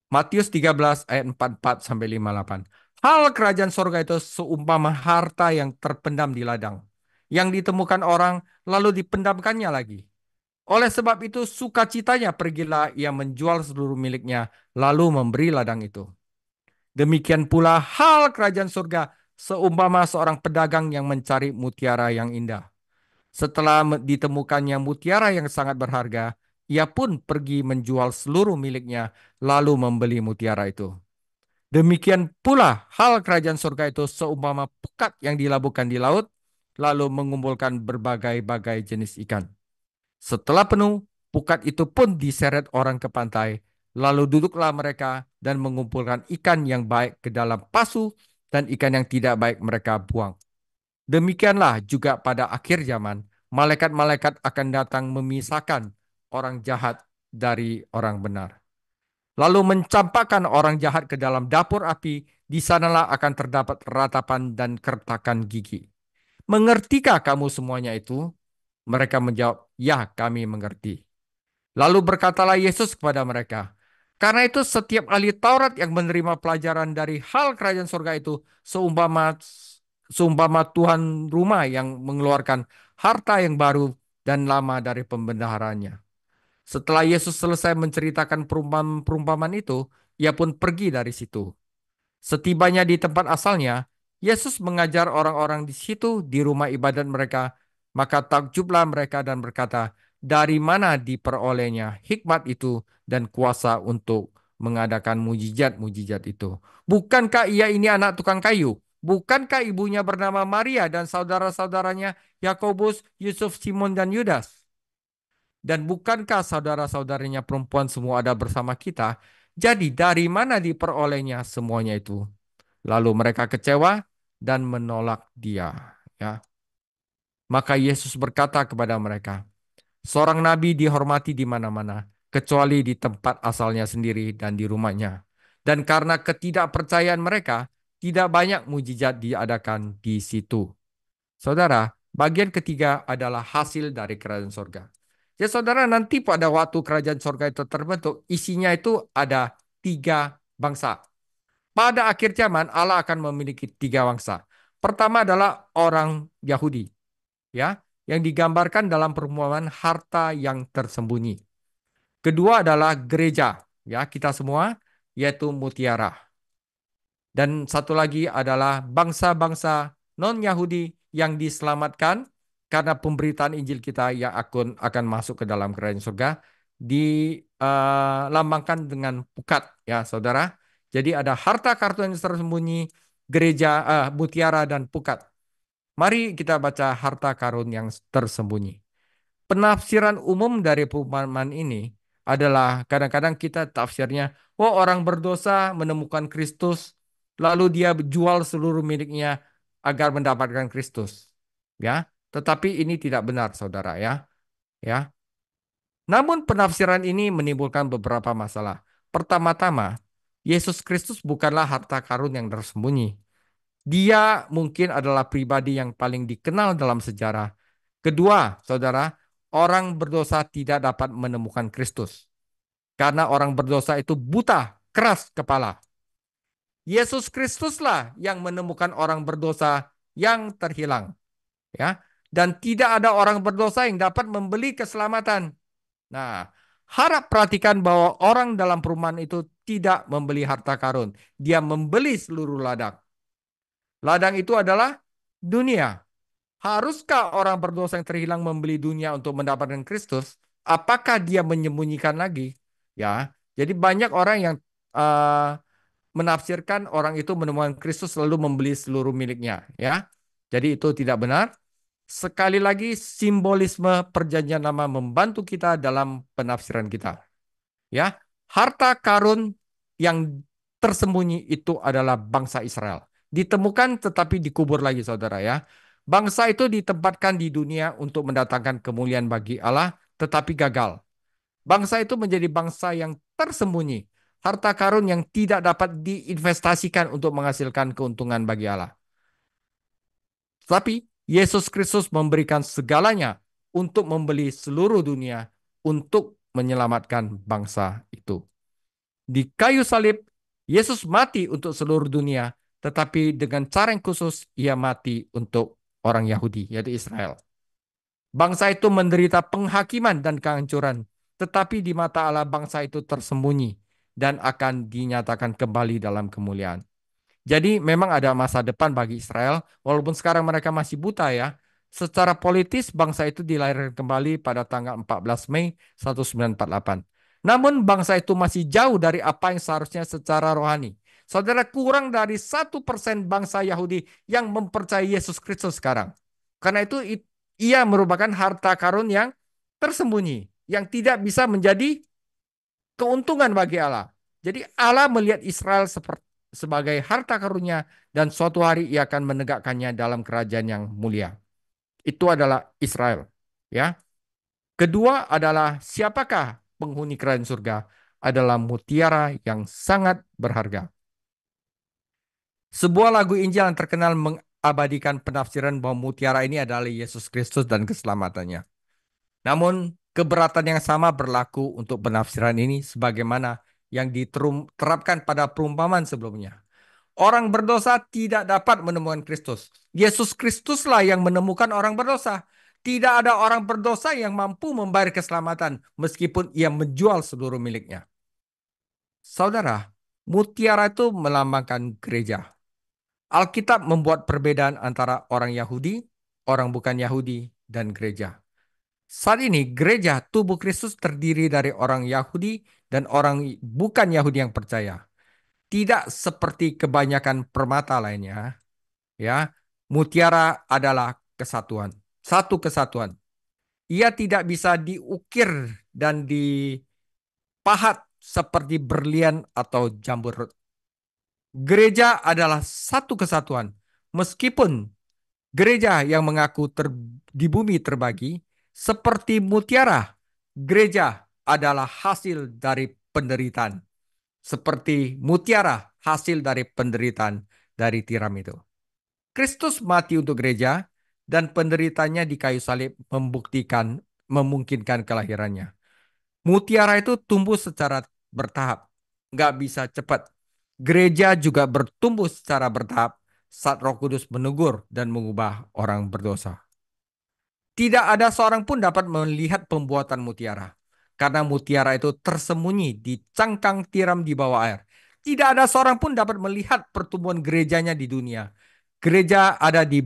Matius 13 ayat 44 sampai 58. Hal kerajaan surga itu seumpama harta yang terpendam di ladang, yang ditemukan orang lalu dipendamkannya lagi. Oleh sebab itu sukacitanya pergilah ia menjual seluruh miliknya lalu memberi ladang itu. Demikian pula hal kerajaan surga seumpama seorang pedagang yang mencari mutiara yang indah. Setelah ditemukannya mutiara yang sangat berharga, ia pun pergi menjual seluruh miliknya lalu membeli mutiara itu. Demikian pula hal kerajaan surga itu seumpama pukat yang dilabuhkan di laut, lalu mengumpulkan berbagai-bagai jenis ikan. Setelah penuh, pukat itu pun diseret orang ke pantai, lalu duduklah mereka dan mengumpulkan ikan yang baik ke dalam pasu dan ikan yang tidak baik mereka buang. Demikianlah juga pada akhir zaman, malaikat-malaikat akan datang memisahkan orang jahat dari orang benar. Lalu mencampakkan orang jahat ke dalam dapur api, di sanalah akan terdapat ratapan dan kertakan gigi. Mengertikah kamu semuanya itu? Mereka menjawab, ya kami mengerti. Lalu berkatalah Yesus kepada mereka, karena itu setiap ahli Taurat yang menerima pelajaran dari hal kerajaan surga itu seumpama Tuhan rumah yang mengeluarkan harta yang baru dan lama dari pembendaharanya. Setelah Yesus selesai menceritakan perumpamaan itu, ia pun pergi dari situ. Setibanya di tempat asalnya, Yesus mengajar orang-orang di situ di rumah ibadat mereka. Maka takjublah mereka dan berkata, dari mana diperolehnya hikmat itu dan kuasa untuk mengadakan mujizat-mujizat itu? Bukankah ia ini anak tukang kayu? Bukankah ibunya bernama Maria dan saudara-saudaranya Yakobus, Yusuf, Simon, dan Yudas? Dan bukankah saudara-saudaranya perempuan semua ada bersama kita? Jadi dari mana diperolehnya semuanya itu? Lalu mereka kecewa dan menolak dia. Ya. Maka Yesus berkata kepada mereka, seorang nabi dihormati di mana-mana, kecuali di tempat asalnya sendiri dan di rumahnya. Dan karena ketidakpercayaan mereka, tidak banyak mujizat diadakan di situ. Saudara, bagian ketiga adalah hasil dari kerajaan sorga. Ya saudara, nanti pada waktu kerajaan sorga itu terbentuk, isinya itu ada tiga bangsa. Pada akhir zaman Allah akan memiliki tiga bangsa. Pertama adalah orang Yahudi, ya, yang digambarkan dalam perumpamaan harta yang tersembunyi. Kedua adalah gereja, ya, kita semua, yaitu mutiara. Dan satu lagi adalah bangsa-bangsa non-Yahudi yang diselamatkan karena pemberitaan Injil kita yang akan masuk ke dalam kerajaan surga dilambangkan dengan pukat, ya saudara. Jadi ada harta kartu yang tersembunyi, gereja, mutiara dan pukat. Mari kita baca harta karun yang tersembunyi. Penafsiran umum dari perumpamaan ini adalah kadang-kadang kita tafsirnya, oh orang berdosa menemukan Kristus, lalu dia jual seluruh miliknya agar mendapatkan Kristus. Ya, Tetapi ini tidak benar, saudara ya. Ya. Namun penafsiran ini menimbulkan beberapa masalah. Pertama-tama, Yesus Kristus bukanlah harta karun yang tersembunyi. Dia mungkin adalah pribadi yang paling dikenal dalam sejarah. Kedua, saudara, orang berdosa tidak dapat menemukan Kristus. Karena orang berdosa itu buta, keras kepala. Yesus Kristuslah yang menemukan orang berdosa yang terhilang. Ya, dan tidak ada orang berdosa yang dapat membeli keselamatan. Nah, harap perhatikan bahwa orang dalam perumahan itu tidak membeli harta karun. Dia membeli seluruh ladang. Ladang itu adalah dunia. Haruskah orang berdosa yang terhilang membeli dunia untuk mendapatkan Kristus? Apakah dia menyembunyikan lagi? Ya, jadi banyak orang yang uh, menafsirkan orang itu menemukan Kristus lalu membeli seluruh miliknya. Ya, jadi itu tidak benar. Sekali lagi, simbolisme perjanjian lama membantu kita dalam penafsiran kita. Ya, harta karun yang tersembunyi itu adalah bangsa Israel. Ditemukan tetapi dikubur lagi, saudara ya. Bangsa itu ditempatkan di dunia untuk mendatangkan kemuliaan bagi Allah, tetapi gagal. Bangsa itu menjadi bangsa yang tersembunyi. Harta karun yang tidak dapat diinvestasikan untuk menghasilkan keuntungan bagi Allah. Tapi Yesus Kristus memberikan segalanya untuk membeli seluruh dunia untuk menyelamatkan bangsa itu. Di kayu salib, Yesus mati untuk seluruh dunia, tetapi dengan cara yang khusus, ia mati untuk orang Yahudi, yaitu Israel. Bangsa itu menderita penghakiman dan kehancuran, tetapi di mata Allah bangsa itu tersembunyi dan akan dinyatakan kembali dalam kemuliaan. Jadi memang ada masa depan bagi Israel, walaupun sekarang mereka masih buta ya. Secara politis bangsa itu dilahirkan kembali pada tanggal 14 Mei 1948. Namun bangsa itu masih jauh dari apa yang seharusnya secara rohani. Saudara, kurang dari 1% bangsa Yahudi yang mempercayai Yesus Kristus sekarang. Karena itu ia merupakan harta karun yang tersembunyi, yang tidak bisa menjadi keuntungan bagi Allah. Jadi Allah melihat Israel sebagai harta karunnya dan suatu hari ia akan menegakkannya dalam kerajaan yang mulia. Itu adalah Israel. Ya. Kedua adalah siapakah penghuni kerajaan surga? Adalah mutiara yang sangat berharga. Sebuah lagu Injil yang terkenal mengabadikan penafsiran bahwa mutiara ini adalah Yesus Kristus dan keselamatannya. Namun, keberatan yang sama berlaku untuk penafsiran ini sebagaimana yang diterapkan pada perumpamaan sebelumnya. Orang berdosa tidak dapat menemukan Kristus. Yesus Kristuslah yang menemukan orang berdosa. Tidak ada orang berdosa yang mampu membayar keselamatan meskipun ia menjual seluruh miliknya. Saudara, mutiara itu melambangkan gereja. Alkitab membuat perbedaan antara orang Yahudi, orang bukan Yahudi, dan gereja. Saat ini gereja tubuh Kristus terdiri dari orang Yahudi dan orang bukan Yahudi yang percaya. Tidak seperti kebanyakan permata lainnya, ya. Mutiara adalah kesatuan, satu kesatuan. Ia tidak bisa diukir dan dipahat seperti berlian atau jamur. Gereja adalah satu kesatuan. Meskipun gereja yang mengaku di bumi terbagi, seperti mutiara, gereja adalah hasil dari penderitaan. Seperti mutiara hasil dari penderitaan dari tiram itu. Kristus mati untuk gereja dan penderitanya di kayu salib memungkinkan kelahirannya. Mutiara itu tumbuh secara bertahap, nggak bisa cepat. Gereja juga bertumbuh secara bertahap saat Roh Kudus menegur dan mengubah orang berdosa. Tidak ada seorang pun dapat melihat pembuatan mutiara. Karena mutiara itu tersembunyi di cangkang tiram di bawah air. Tidak ada seorang pun dapat melihat pertumbuhan gerejanya di dunia. Gereja ada di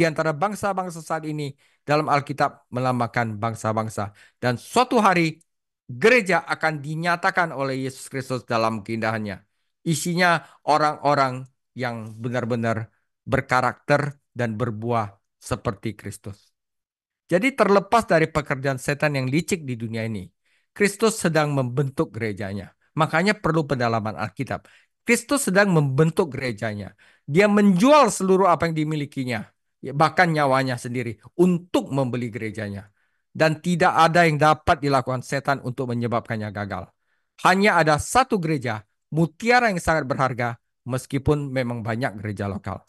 antara bangsa-bangsa saat ini dalam Alkitab melambangkan bangsa-bangsa. Dan suatu hari gereja akan dinyatakan oleh Yesus Kristus dalam keindahannya. Isinya orang-orang yang benar-benar berkarakter dan berbuah seperti Kristus. Jadi terlepas dari pekerjaan setan yang licik di dunia ini, Kristus sedang membentuk gerejanya. Makanya perlu pendalaman Alkitab. Kristus sedang membentuk gerejanya. Dia menjual seluruh apa yang dimilikinya. bahkan nyawanya sendiri untuk membeli gerejanya. Dan tidak ada yang dapat dilakukan setan untuk menyebabkannya gagal. Hanya ada satu gereja, mutiara yang sangat berharga, meskipun memang banyak gereja lokal.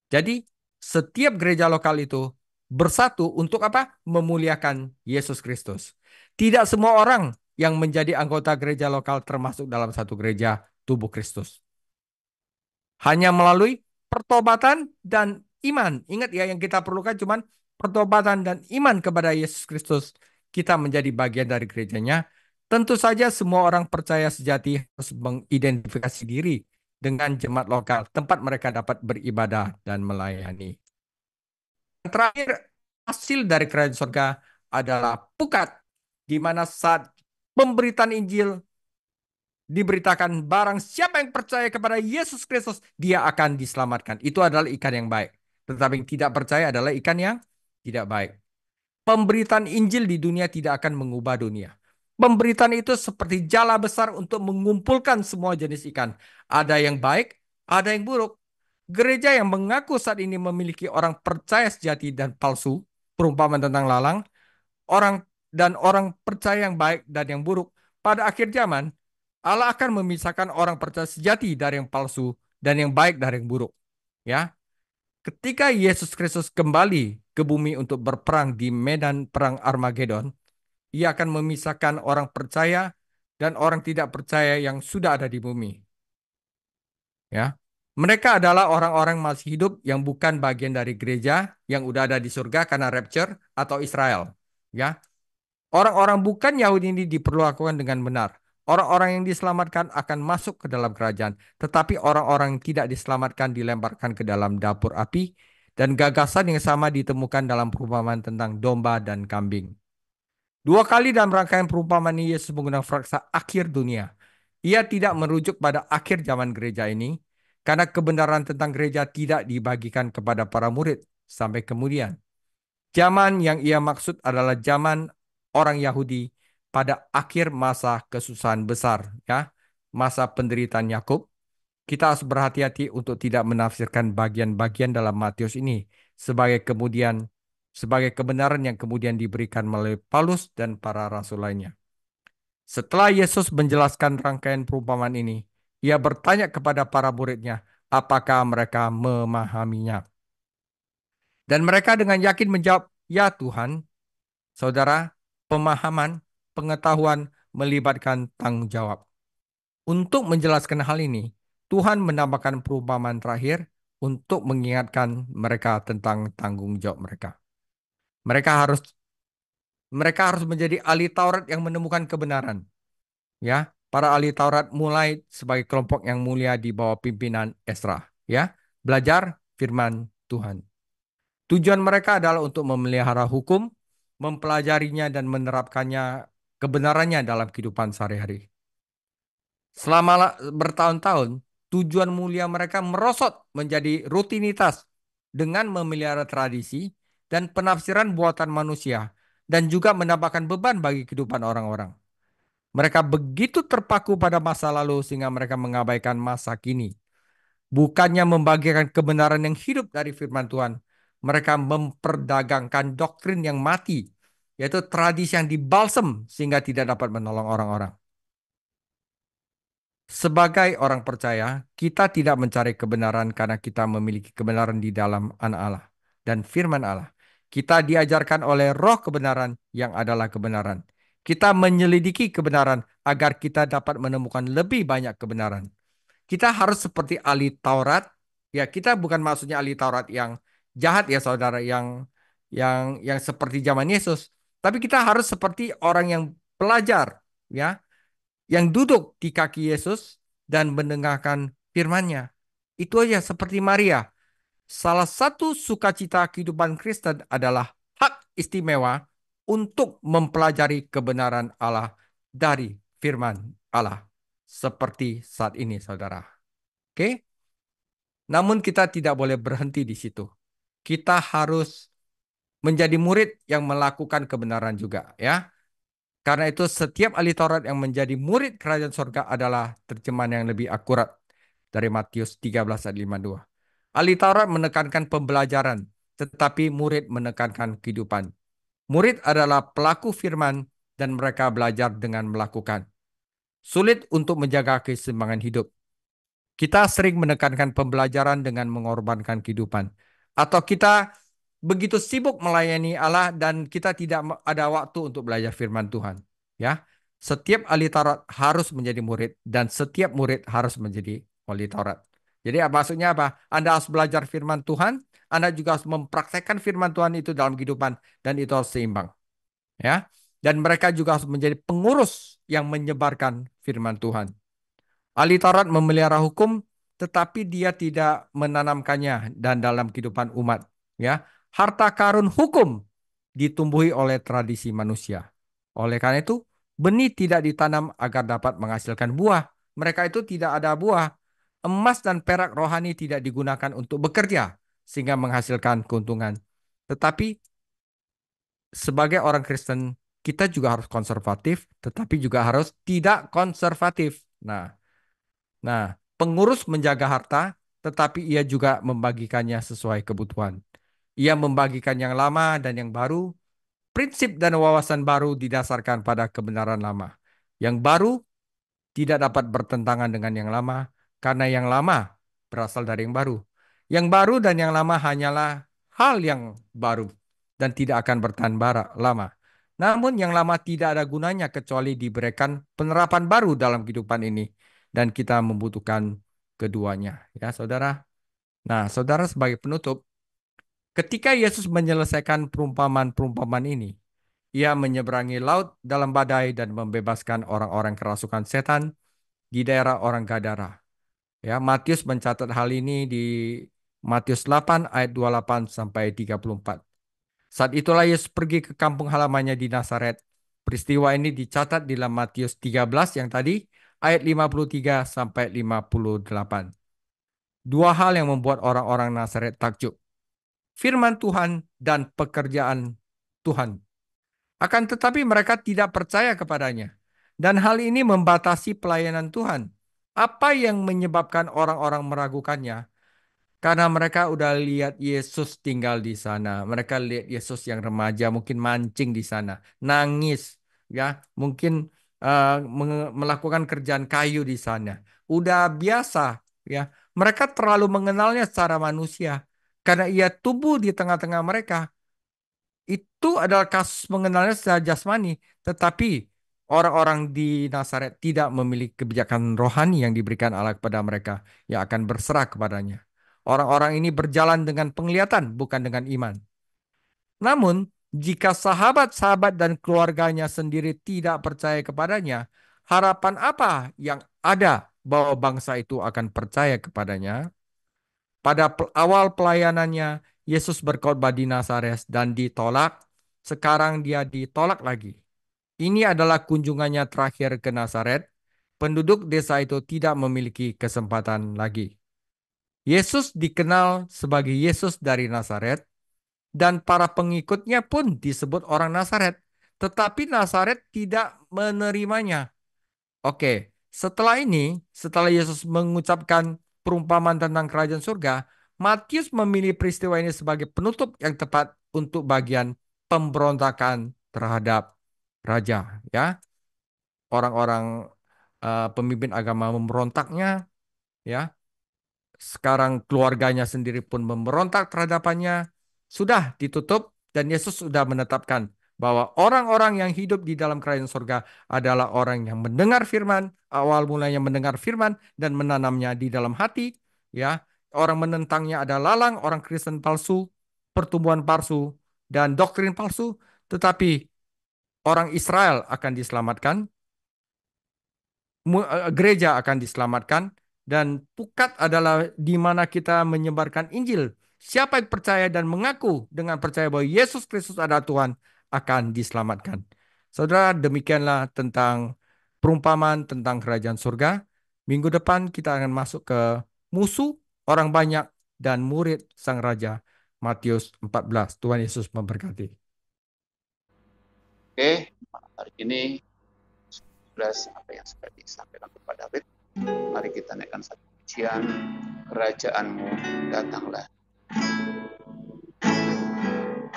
Jadi, setiap gereja lokal itu bersatu untuk apa? Memuliakan Yesus Kristus. Tidak semua orang yang menjadi anggota gereja lokal termasuk dalam satu gereja tubuh Kristus. Hanya melalui pertobatan dan iman. Ingat ya, yang kita perlukan cuma pertobatan dan iman kepada Yesus Kristus. Kita menjadi bagian dari gerejanya. Tentu saja semua orang percaya sejati harus mengidentifikasi diri dengan jemaat lokal, tempat mereka dapat beribadah dan melayani. Yang terakhir, hasil dari kerajaan surga adalah pukat, di mana saat pemberitaan Injil diberitakan barang siapa yang percaya kepada Yesus Kristus, dia akan diselamatkan. Itu adalah ikan yang baik. Tetapi yang tidak percaya adalah ikan yang tidak baik. Pemberitaan Injil di dunia tidak akan mengubah dunia. Pemberitaan itu seperti jala besar untuk mengumpulkan semua jenis ikan. Ada yang baik, ada yang buruk. Gereja yang mengaku saat ini memiliki orang percaya sejati dan palsu, perumpamaan tentang lalang, orang percaya yang baik dan yang buruk. Pada akhir zaman, Allah akan memisahkan orang percaya sejati dari yang palsu dan yang baik dari yang buruk. Ya, ketika Yesus Kristus kembali ke bumi untuk berperang di medan perang Armageddon, ia akan memisahkan orang percaya dan orang tidak percaya yang sudah ada di bumi. Ya, mereka adalah orang-orang masih hidup yang bukan bagian dari gereja yang udah ada di surga karena rapture atau Israel. Ya, orang-orang bukan Yahudi ini diperlakukan dengan benar. Orang-orang yang diselamatkan akan masuk ke dalam kerajaan, tetapi orang-orang yang tidak diselamatkan dilemparkan ke dalam dapur api, dan gagasan yang sama ditemukan dalam perumpamaan tentang domba dan kambing. Dua kali dalam rangkaian perumpamaan ini Yesus menggunakan frasa akhir dunia. Ia tidak merujuk pada akhir zaman gereja ini, karena kebenaran tentang gereja tidak dibagikan kepada para murid sampai kemudian. Zaman yang ia maksud adalah zaman orang Yahudi pada akhir masa kesusahan besar, ya, masa penderitaan Yakub. Kita harus berhati-hati untuk tidak menafsirkan bagian-bagian dalam Matius ini sebagai kebenaran yang kemudian diberikan melalui Paulus dan para rasul lainnya. Setelah Yesus menjelaskan rangkaian perumpamaan ini, ia bertanya kepada para muridnya, apakah mereka memahaminya? Dan mereka dengan yakin menjawab, ya Tuhan. Saudara, pemahaman, pengetahuan melibatkan tanggung jawab. Untuk menjelaskan hal ini, Tuhan menambahkan perumpamaan terakhir untuk mengingatkan mereka tentang tanggung jawab mereka. Mereka harus mereka harus menjadi ahli Taurat yang menemukan kebenaran. Ya, para ahli Taurat mulai sebagai kelompok yang mulia di bawah pimpinan Esra. Ya, belajar firman Tuhan. Tujuan mereka adalah untuk memelihara hukum, mempelajarinya dan menerapkannya kebenarannya dalam kehidupan sehari-hari. Selama bertahun-tahun, tujuan mulia mereka merosot menjadi rutinitas dengan memelihara tradisi dan penafsiran buatan manusia dan juga menambahkan beban bagi kehidupan orang-orang. Mereka begitu terpaku pada masa lalu sehingga mereka mengabaikan masa kini. Bukannya membagikan kebenaran yang hidup dari firman Tuhan, mereka memperdagangkan doktrin yang mati, yaitu tradisi yang dibalsem sehingga tidak dapat menolong orang-orang. Sebagai orang percaya, kita tidak mencari kebenaran karena kita memiliki kebenaran di dalam Anak Allah dan firman Allah. Kita diajarkan oleh roh kebenaran yang adalah kebenaran. Kita menyelidiki kebenaran agar kita dapat menemukan lebih banyak kebenaran. Kita harus seperti ahli Taurat. Ya, kita bukan maksudnya ahli Taurat yang jahat ya saudara, yang seperti zaman Yesus. Tapi kita harus seperti orang yang pelajar, ya, yang duduk di kaki Yesus dan mendengarkan firman-Nya. Itu aja seperti Maria. Salah satu sukacita kehidupan Kristen adalah hak istimewa untuk mempelajari kebenaran Allah dari firman Allah. Seperti saat ini, saudara. Oke? Namun kita tidak boleh berhenti di situ. Kita harus menjadi murid yang melakukan kebenaran juga, ya. Karena itu setiap ahli Taurat yang menjadi murid kerajaan surga adalah terjemahan yang lebih akurat dari Matius 13 ayat 52. Ahli Taurat menekankan pembelajaran, tetapi murid menekankan kehidupan. Murid adalah pelaku firman dan mereka belajar dengan melakukan. Sulit untuk menjaga keseimbangan hidup. Kita sering menekankan pembelajaran dengan mengorbankan kehidupan. Atau kita begitu sibuk melayani Allah dan kita tidak ada waktu untuk belajar firman Tuhan. Ya, setiap ahli Taurat harus menjadi murid dan setiap murid harus menjadi ahli Taurat. Jadi maksudnya apa? Anda harus belajar firman Tuhan, Anda juga harus mempraktekkan firman Tuhan itu dalam kehidupan dan itu harus seimbang. Ya, dan mereka juga harus menjadi pengurus yang menyebarkan firman Tuhan. Ahli Taurat memelihara hukum, tetapi dia tidak menanamkannya dan dalam kehidupan umat. Ya, harta karun hukum ditumbuhi oleh tradisi manusia. Oleh karena itu, benih tidak ditanam agar dapat menghasilkan buah. Mereka itu tidak ada buah. Emas dan perak rohani tidak digunakan untuk bekerja sehingga menghasilkan keuntungan. Tetapi sebagai orang Kristen, kita juga harus konservatif, tetapi juga harus tidak konservatif. Nah, pengurus menjaga harta, tetapi ia juga membagikannya sesuai kebutuhan. Ia membagikan yang lama dan yang baru. Prinsip dan wawasan baru didasarkan pada kebenaran lama. Yang baru tidak dapat bertentangan dengan yang lama, karena yang lama berasal dari yang baru. Yang baru dan yang lama hanyalah hal yang baru dan tidak akan bertahan lama. Namun yang lama tidak ada gunanya kecuali diberikan penerapan baru dalam kehidupan ini. Dan kita membutuhkan keduanya. Ya, saudara. Nah, saudara sebagai penutup, ketika Yesus menyelesaikan perumpamaan-perumpamaan ini, ia menyeberangi laut dalam badai dan membebaskan orang-orang kerasukan setan di daerah orang Gadara. Ya, Matius mencatat hal ini di Matius 8 ayat 28 sampai 34. Saat itulah Yesus pergi ke kampung halamannya di Nazaret. Peristiwa ini dicatat di dalam Matius 13 yang tadi ayat 53 sampai 58. Dua hal yang membuat orang-orang Nazaret takjub. Firman Tuhan dan pekerjaan Tuhan. Akan tetapi mereka tidak percaya kepadanya. Dan hal ini membatasi pelayanan Tuhan. Apa yang menyebabkan orang-orang meragukannya? Karena mereka udah lihat Yesus tinggal di sana. Mereka lihat Yesus yang remaja mungkin mancing di sana. Nangis. Ya, mungkin melakukan kerjaan kayu di sana. Udah biasa. Ya, mereka terlalu mengenalnya secara manusia. Karena ia tumbuh di tengah-tengah mereka. Itu adalah kasus mengenalnya secara jasmani, tetapi orang-orang di Nazaret tidak memiliki kebijakan rohani yang diberikan Allah kepada mereka yang akan berserah kepadanya. Orang-orang ini berjalan dengan penglihatan, bukan dengan iman. Namun, jika sahabat-sahabat dan keluarganya sendiri tidak percaya kepadanya, harapan apa yang ada bahwa bangsa itu akan percaya kepadanya? Pada awal pelayanannya, Yesus berkhotbah di Nazaret dan ditolak. Sekarang dia ditolak lagi. Ini adalah kunjungannya terakhir ke Nazaret. Penduduk desa itu tidak memiliki kesempatan lagi. Yesus dikenal sebagai Yesus dari Nazaret dan para pengikutnya pun disebut orang Nazaret. Tetapi Nazaret tidak menerimanya. Oke, setelah Yesus mengucapkan perumpamaan tentang kerajaan surga, Matius memilih peristiwa ini sebagai penutup yang tepat untuk bagian pemberontakan terhadap raja. Ya, orang-orang pemimpin agama memberontaknya. Ya, sekarang keluarganya sendiri pun memberontak terhadapannya. Sudah ditutup dan Yesus sudah menetapkan bahwa orang-orang yang hidup di dalam kerajaan surga adalah orang yang mendengar firman, awal mulanya mendengar firman dan menanamnya di dalam hati, ya. Orang menentangnya ada lalang, orang Kristen palsu, pertumbuhan palsu dan doktrin palsu, tetapi orang Israel akan diselamatkan, gereja akan diselamatkan dan pukat adalah di mana kita menyebarkan Injil. Siapa yang percaya dan mengaku dengan percaya bahwa Yesus Kristus adalah Tuhan akan diselamatkan. Saudara, demikianlah tentang perumpamaan tentang kerajaan surga. Minggu depan kita akan masuk ke musuh orang banyak dan murid sang raja. Matius 14. Tuhan Yesus memberkati. Oke, hari ini 11 apa yang sudah disampaikan kepada David. Mari kita naikkan satu pujian, kerajaanmu datanglah.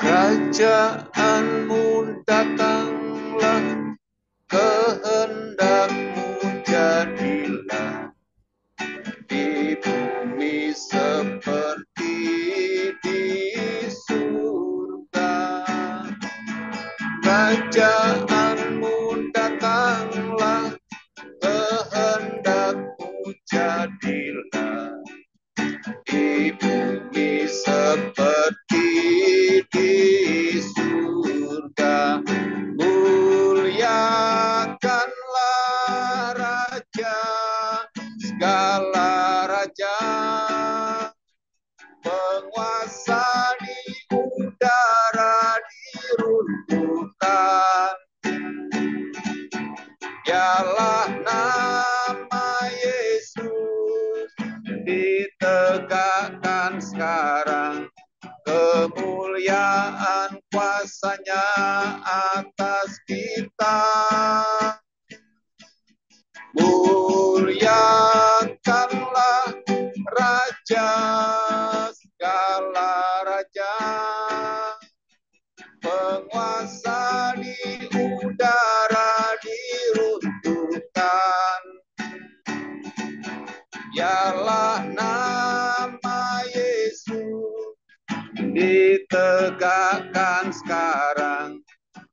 Kerajaanmu datanglah, kehendakmu jadilah di bumi seperti di surga. Kerajaanmu datanglah, kehendakmu jadilah di bumi seperti di surga. Muliakanlah Raja segala raja, penguasa di udara diruntuhkan. Dialah nama Yesus ditegakkan sekarang, kemuliaan kuasanya atas kita. Muliakanlah Raja segala raja, penguasa di udara diruntuhkan. Dialah nama Yesus ditegakkan sekarang,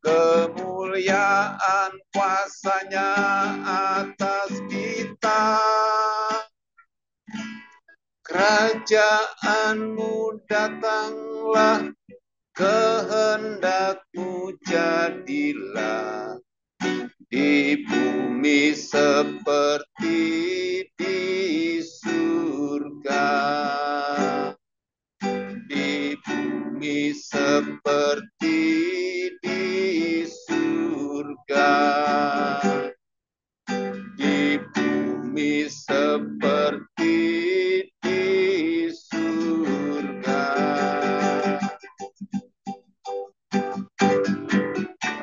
kemuliaan kuasanya atas kita. Kerajaanmu datanglah, kehendakmu jadilah di bumi seperti di surga. Di bumi seperti di surga. Di bumi seperti di surga.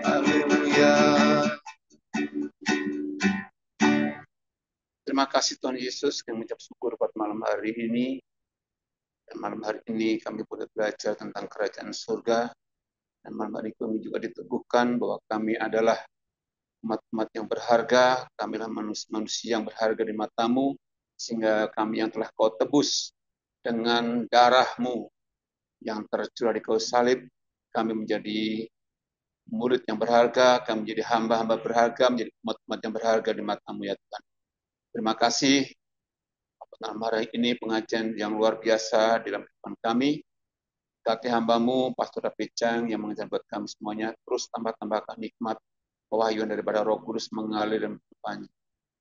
Haleluya. Terima kasih Tuhan Yesus, kami mengucap syukur pada malam hari ini. Dan malam hari ini kami boleh belajar tentang kerajaan surga. Dan malam hari kami juga diteguhkan bahwa kami adalah umat-umat yang berharga, kami adalah manusia yang berharga di matamu, sehingga kami yang telah kau tebus dengan darahmu yang tercurah di kayu salib, kami menjadi murid yang berharga, kami menjadi hamba-hamba berharga, menjadi umat-umat yang berharga di matamu ya Tuhan. Terima kasih. Malam hari ini pengajian yang luar biasa di dalam kehidupan kami. Berkati hambamu, Pastor David Chang, yang mengajar buat kami semuanya, terus tambah-tambahkan nikmat kewahyuan daripada Roh Kudus mengalir dalam kehidupannya.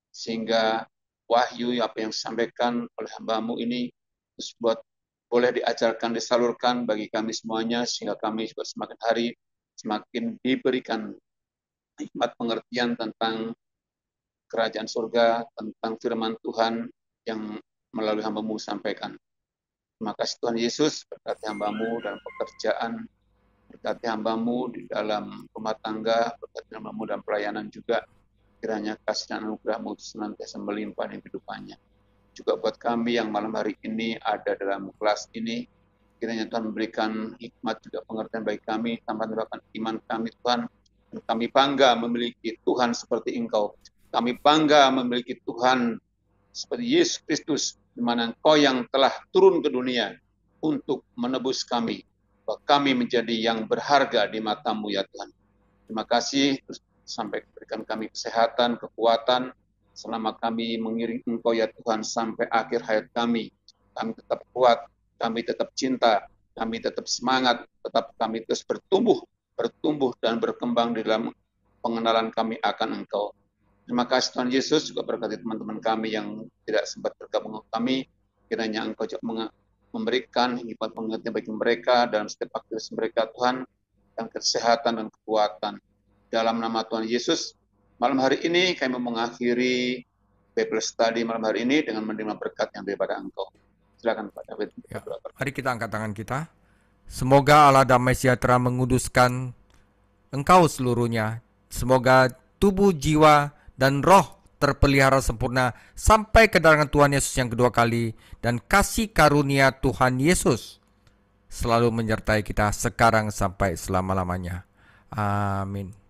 Sehingga wahyu apa yang disampaikan oleh hambamu ini terus boleh diajarkan, disalurkan bagi kami semuanya, sehingga kami juga semakin hari semakin diberikan hikmat pengertian tentang kerajaan surga, tentang firman Tuhan yang melalui hambamu sampaikan. Terima kasih Tuhan Yesus, berkati hambamu dalam pekerjaan, berkati hambamu di dalam rumah tangga, berkati hambamu dalam pelayanan juga. Kiranya kasih dan anugerah-Mu senantiasa melimpah di kehidupannya. Juga buat kami yang malam hari ini ada dalam kelas ini, kiranya Tuhan memberikan hikmat juga pengertian bagi kami, tambah-tambahkan iman kami Tuhan. Dan kami bangga memiliki Tuhan seperti Engkau. Kami bangga memiliki Tuhan seperti Yesus Kristus, di mana Engkau yang telah turun ke dunia untuk menebus kami, bahwa kami menjadi yang berharga di matamu ya Tuhan. Terima kasih, sampai berikan kami kesehatan, kekuatan, selama kami mengiring Engkau ya Tuhan sampai akhir hayat kami. Kami tetap kuat, kami tetap cinta, kami tetap semangat, tetap kami terus bertumbuh dan berkembang di dalam pengenalan kami akan Engkau. Terima kasih Tuhan Yesus, juga berkati teman-teman kami yang tidak sempat bergabung dengan kami. Kiranya Engkau juga memberikan hikmat pengertian bagi mereka dalam setiap aktivitas mereka Tuhan, dan kesehatan dan kekuatan. Dalam nama Tuhan Yesus, malam hari ini kami mengakhiri Bible Study malam hari ini dengan menerima berkat yang daripada Engkau. Silakan Pak David. Ya, mari kita angkat tangan kita. Semoga Allah damai sejahtera menguduskan engkau seluruhnya. Semoga tubuh, jiwa, dan roh terpelihara sempurna sampai kedatangan Tuhan Yesus yang kedua kali, dan kasih karunia Tuhan Yesus selalu menyertai kita sekarang sampai selama-lamanya. Amin.